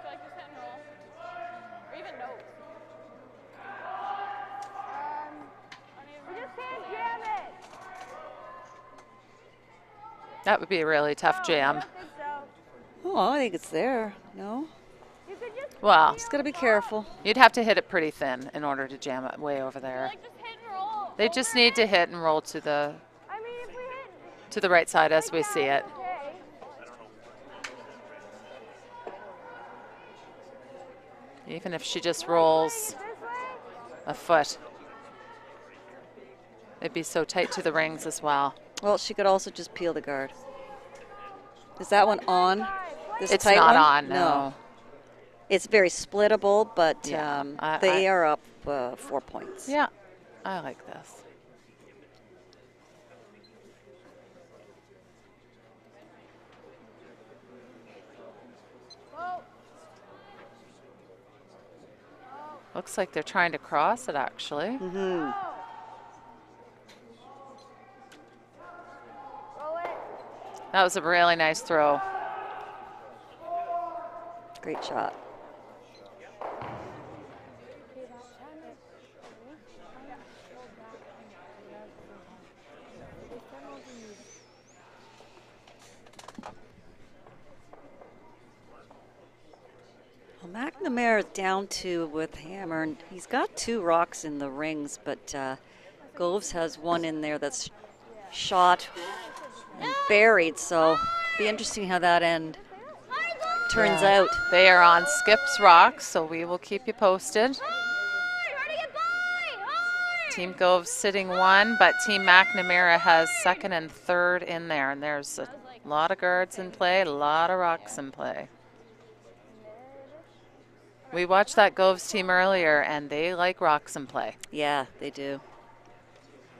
like just hit and roll. Or even no. we just can't jam it. That would be a really tough I jam. don't think so. oh, I think it's there. No? You could just Well, Just got to be careful. you'd have to hit it pretty thin in order to jam it way over there. Like just hit and roll. They just need to hit and roll to the I mean, if we hit to the right side as like we that, see it. okay. Even if she just rolls This way? a foot. It'd be so tight to the rings as well. Well, she could also just peel the guard. Is that one on? This It's tight not one? on, no. It's very splittable, but Yeah, they are up 4 points. Yeah, I like this. Looks like they're trying to cross it, actually. Mm-hmm. Roll it. That was a really nice throw. Great shot. Well, McNamara is down 2 with hammer, and he's got 2 rocks in the rings, but Goves has one in there that's shot and buried, so be interesting how that end. turns out. They are on Skip's Rock, so we will keep you posted. Team Gove sitting 1, but Team McNamara has 2nd and 3rd in there, and there's a lot of guards in play, a lot of rocks in play. We watched that Goves team earlier, and they like rocks in play. Yeah, they do.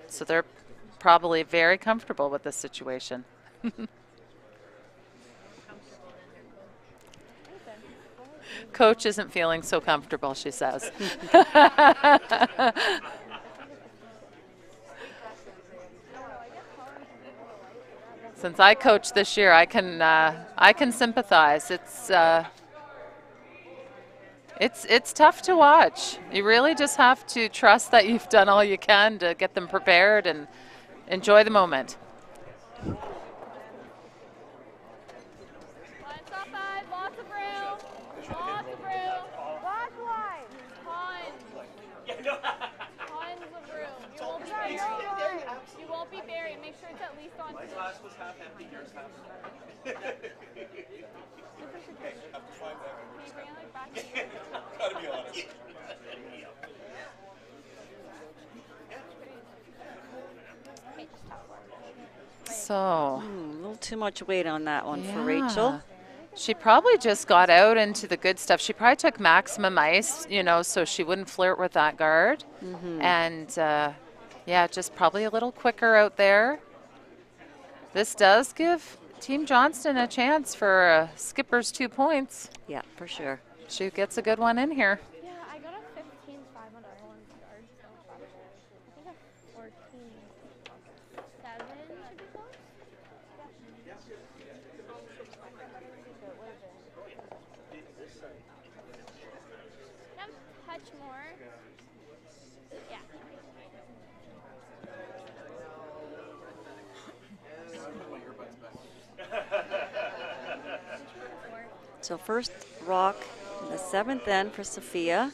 So they're probably very comfortable with this situation. Coach isn't feeling so comfortable, she says. Since I coached this year, I can sympathize. It's tough to watch. You really just have to trust that you've done all you can to get them prepared and enjoy the moment. Lots of room. Lots of room. Lots of line. Tons of room. You won't be buried. You won't be buried. Make sure it's at least on. My glass was half empty. Yours half full. Gotta be honest. So, a little too much weight on that one for Rachel. She probably just got out into the good stuff. She probably took maximum ice, you know, so she wouldn't flirt with that guard. And, yeah, just probably a little quicker out there. This does give Team Johnston a chance for Skipper's 2 points. Yeah, for sure. She gets a good one in here. Yeah, I got a 15-5 on Ireland's guard, so I think a 14-7 should be close. Have a touch more. Yeah. So first rock in the 7th end for Sophia.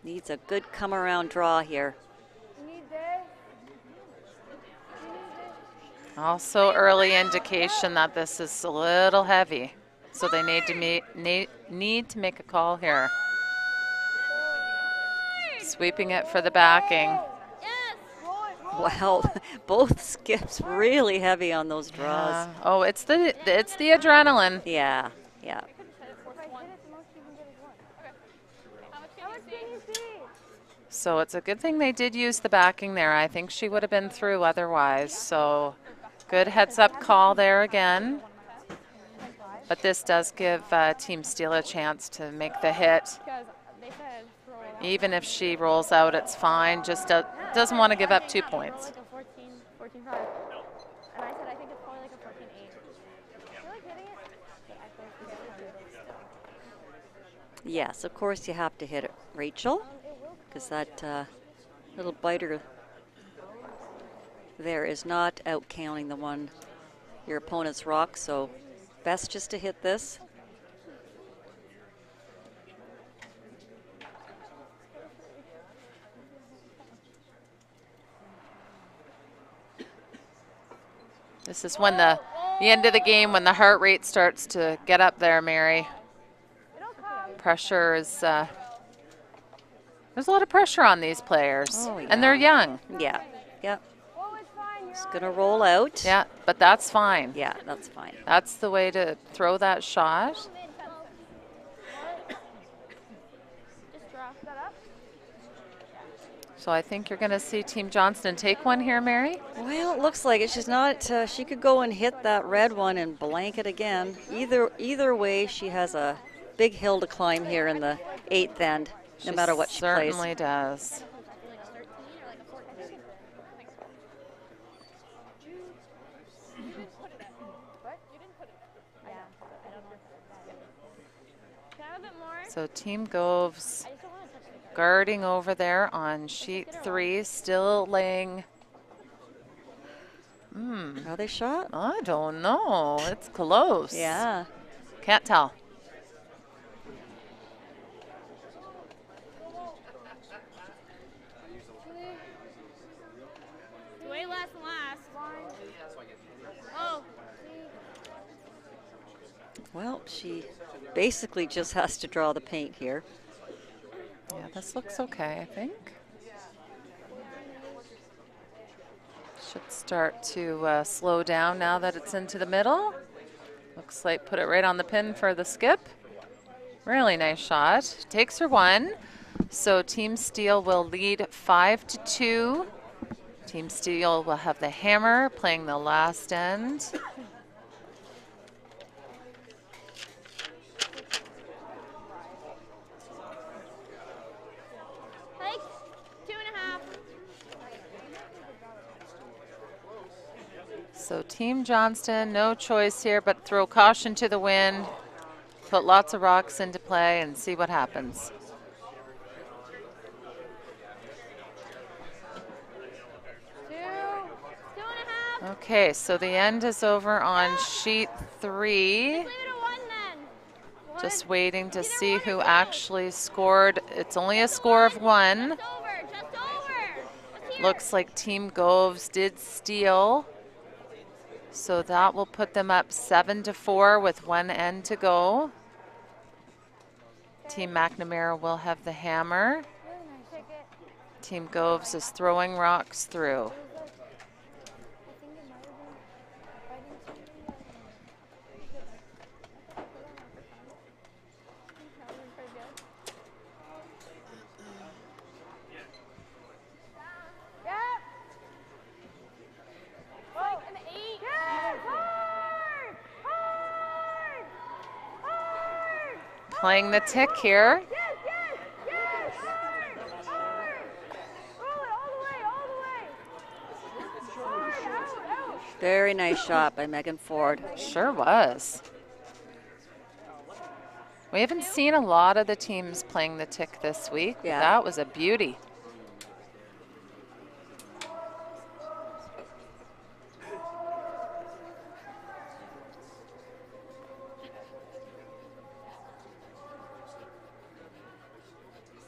Needs a good come around draw here. Also early indication that this is a little heavy. So they need to make a call here. Sweeping it for the backing. Wow, both skips really heavy on those draws. Oh, it's the adrenaline. Yeah, yeah. So it's a good thing they did use the backing there. I think she would have been through otherwise. So good heads-up call there again. But this does give Team Steele a chance to make the hit. Even if she rolls out, it's fine. Just doesn't want to give up 2 points. Yes, of course you have to hit it, Rachel, because that little biter there is not out counting the one your opponent's rock, so best just to hit this. This is when the end of the game, when the heart rate starts to get up there, Mary. Pressure is, there's a lot of pressure on these players. Oh, yeah. And they're young. Yeah, yeah. It's gonna roll out. Yeah, but that's fine. Yeah, that's fine. That's the way to throw that shot. So I think you're going to see Team Johnston take one here, Mary. Well, it looks like it. She's not. She could go and hit that red one and blank it again. Either way, she has a big hill to climb here in the 8th end, no matter what she plays. Certainly does. So Team Gove's guarding over there on sheet 3, still laying. Are they shot? I don't know. It's close. Yeah. Can't tell. Way less than last. Oh. Well, she basically just has to draw the paint here. Yeah, this looks okay, I think. Should start to slow down now that it's into the middle. Looks like put it right on the pin for the skip. Really nice shot. Takes her one. So Team Steele will lead 5-2. Team Steele will have the hammer playing the last end. Like 2.5. So Team Johnston, no choice here but throw caution to the wind, put lots of rocks into play and see what happens. Okay, so the end is over on sheet 3. Leave it at 1 then. Just waiting to see who actually scored. It's only a score of 1. Just over. Just over. Looks like Team Goves did steal. So that will put them up 7-4 with 1 end to go. Team McNamara will have the hammer. Team Goves is throwing rocks through. Playing the tick here. Very nice shot by Megan Ford. Sure was. We haven't seen a lot of the teams playing the tick this week. Yeah. That was a beauty.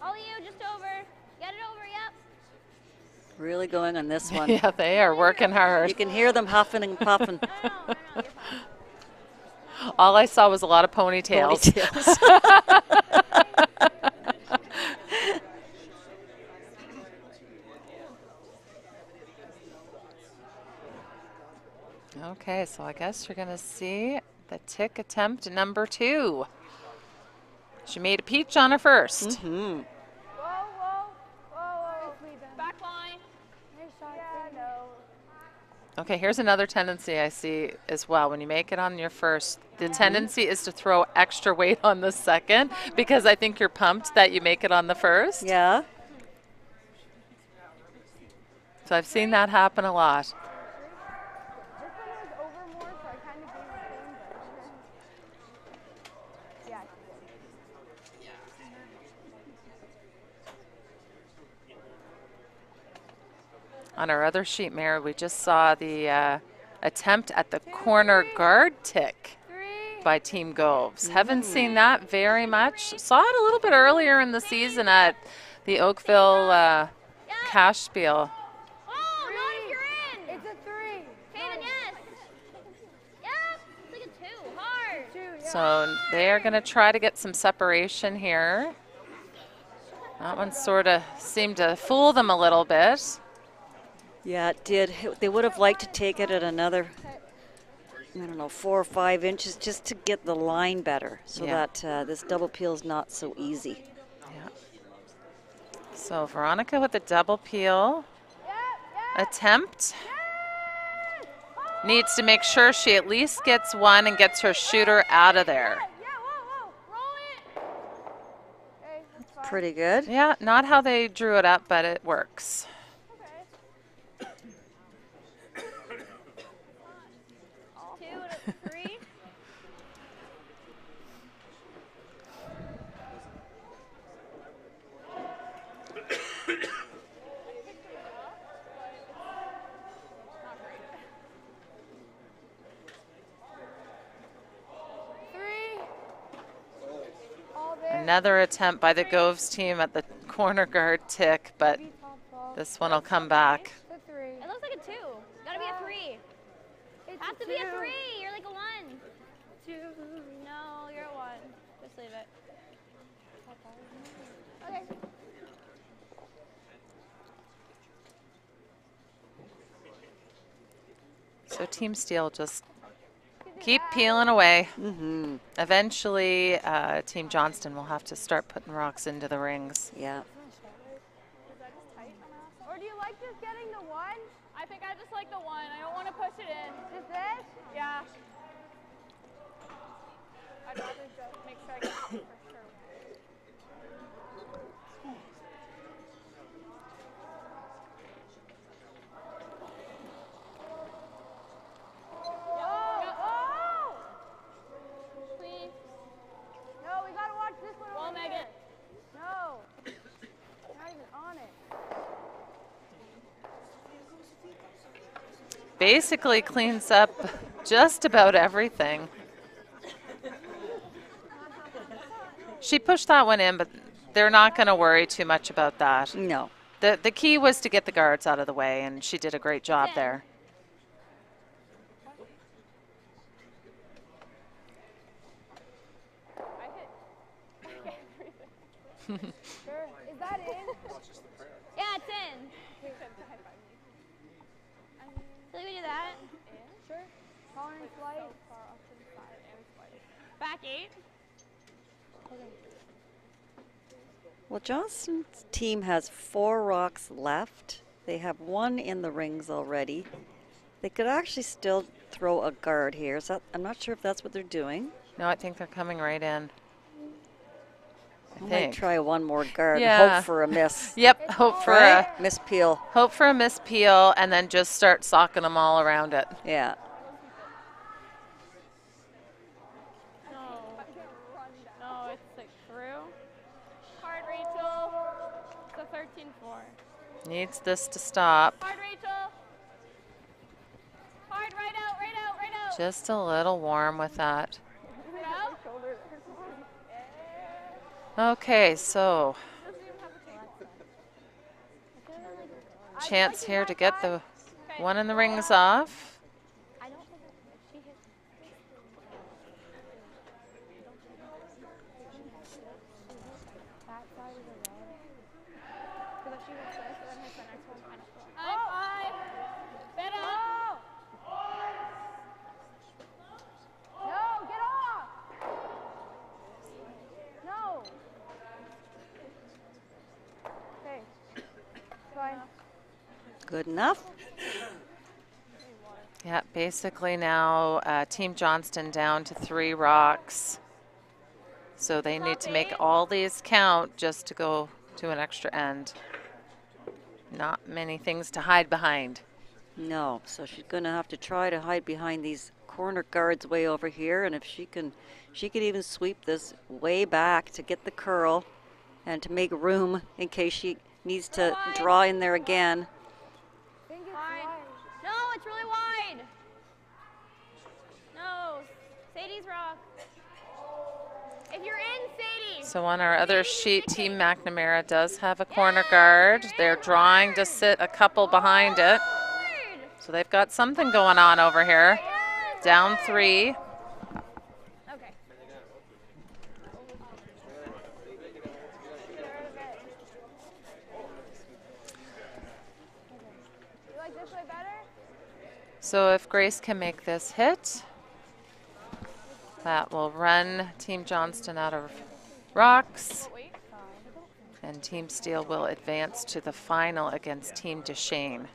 All you, just over. Get it over, yep. Really going on this one. Yeah, they are working hard. You can hear them huffing and puffing. I know, you're fine. All I saw was a lot of ponytails. Okay, so I guess you're going to see the tick attempt number 2. She made a peach on her first. Mm-hmm. Back line. Okay, here's another tendency I see as well. When you make it on your first, the tendency is to throw extra weight on the second because I think you're pumped that you make it on the first. Yeah. So I've seen that happen a lot. On our other sheet mirror, we just saw the attempt at the corner guard tick by Team Goves. Haven't seen that very much. Saw it a little bit earlier in the season at the Oakville Cash Spiel. Oh, not if you're in. It's a 3. Kaden, yes. Yep. It's like a 2. Hard. 2, yeah. So they are going to try to get some separation here. That one sort of seemed to fool them a little bit. Yeah, it did. They would have liked to take it at another, I don't know, 4 or 5 inches just to get the line better so that this double peel is not so easy. Yeah. So Veronica with the double peel attempt. Needs to make sure she at least gets one and gets her shooter out of there. Pretty good. Yeah, not how they drew it up, but it works. 3. Another attempt by the Goves team at the corner guard tick, but this one will come back. It looks like a 2. Gotta be a 3. Has to be a 3. You're like a 1. 2. No, you're a 1. Just leave it. Okay. So Team Steele just keep peeling away. Mm-hmm. Eventually, Team Johnston will have to start putting rocks into the rings. Yeah. Or do you like just getting the 1? I think I just like the 1. I don't want to push it in. Just this? Yeah. I'd rather just make sure I get it for sure. Oh! Please. No, we gotta watch this one Well, over Megan. here. No. Not even on it. Basically cleans up just about everything. She pushed that one in, but they're not going to worry too much about that. No. The key was to get the guards out of the way, and she did a great job there. Is that in? Yeah, it's in. So we do that. Sure. Colin and Flight. Back 8. Well, Johnston's team has 4 rocks left. They have 1 in the rings already. They could actually still throw a guard here. So I'm not sure if that's what they're doing. No, I think they're coming right in. I might try one more guard. Yeah. Hope for a miss. Yep, hope for Right? a Miss peel. hope for a miss peel, and then just start socking them all around it. Yeah. No, it's like through. Hard, Rachel. It's a 13-4. Needs this to stop. Hard, Rachel. Hard, right out, right out, right out. Just a little warm with that. Right out. Okay, so chance here to get the one in the rings off. I don't think she hit. That side is a red. Because if she hits this, then hits the next one. High 5. Bet up. No, get off! No. Okay. Fine. Good enough. Yeah, basically now Team Johnston down to 3 rocks. So they need to make all these count just to go to an extra end. Not many things to hide behind. No, so she's going to have to try to hide behind these corner guards way over here, and if she can even sweep this way back to get the curl and to make room in case she needs to draw in there again. I think it's Fine. wide. No, it's really wide. No, Sadie's rock. If you're in, Sadie. So on our other sheet, Team McNamara does have a corner guard. They're drawing to sit a couple behind it. Hard. So they've got something going on over here. Yes, Down hard. 3. Okay. You like this way better? So if Grace can make this hit, that will run Team Johnston out of rocks. And Team Steele will advance to the final against Team Duchesne.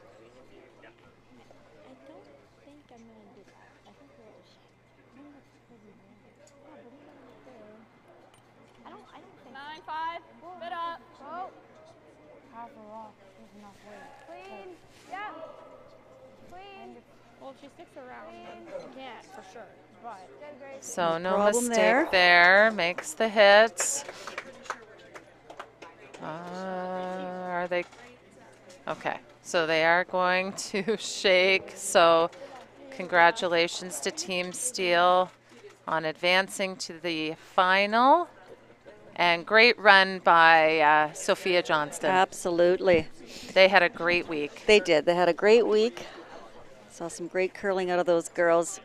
I don't think. 9-5. Bet up. Oh. Half a rock is enough weight. Clean. Yep. Clean. Well, if she sticks around, then yeah, for sure. But Good, Grace. So no problem mistake there. Makes the hits. Are they? Okay, so they are going to shake. So congratulations to Team Steele on advancing to the final. And great run by Sophia Johnston. Absolutely. They had a great week. They did. They had a great week. Saw some great curling out of those girls.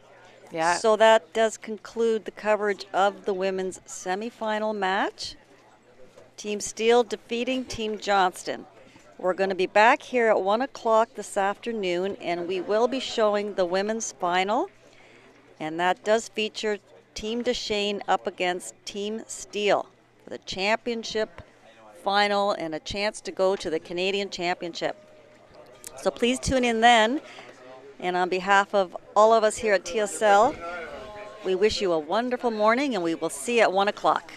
Yeah. So that does conclude the coverage of the women's semifinal match. Team Steele defeating Team Johnston. We're going to be back here at 1 o'clock this afternoon, and we will be showing the women's final. And that does feature Team Duchesne up against Team Steele for the championship final and a chance to go to the Canadian Championship. So please tune in then. And on behalf of all of us here at TSL, we wish you a wonderful morning, and we will see you at 1 o'clock.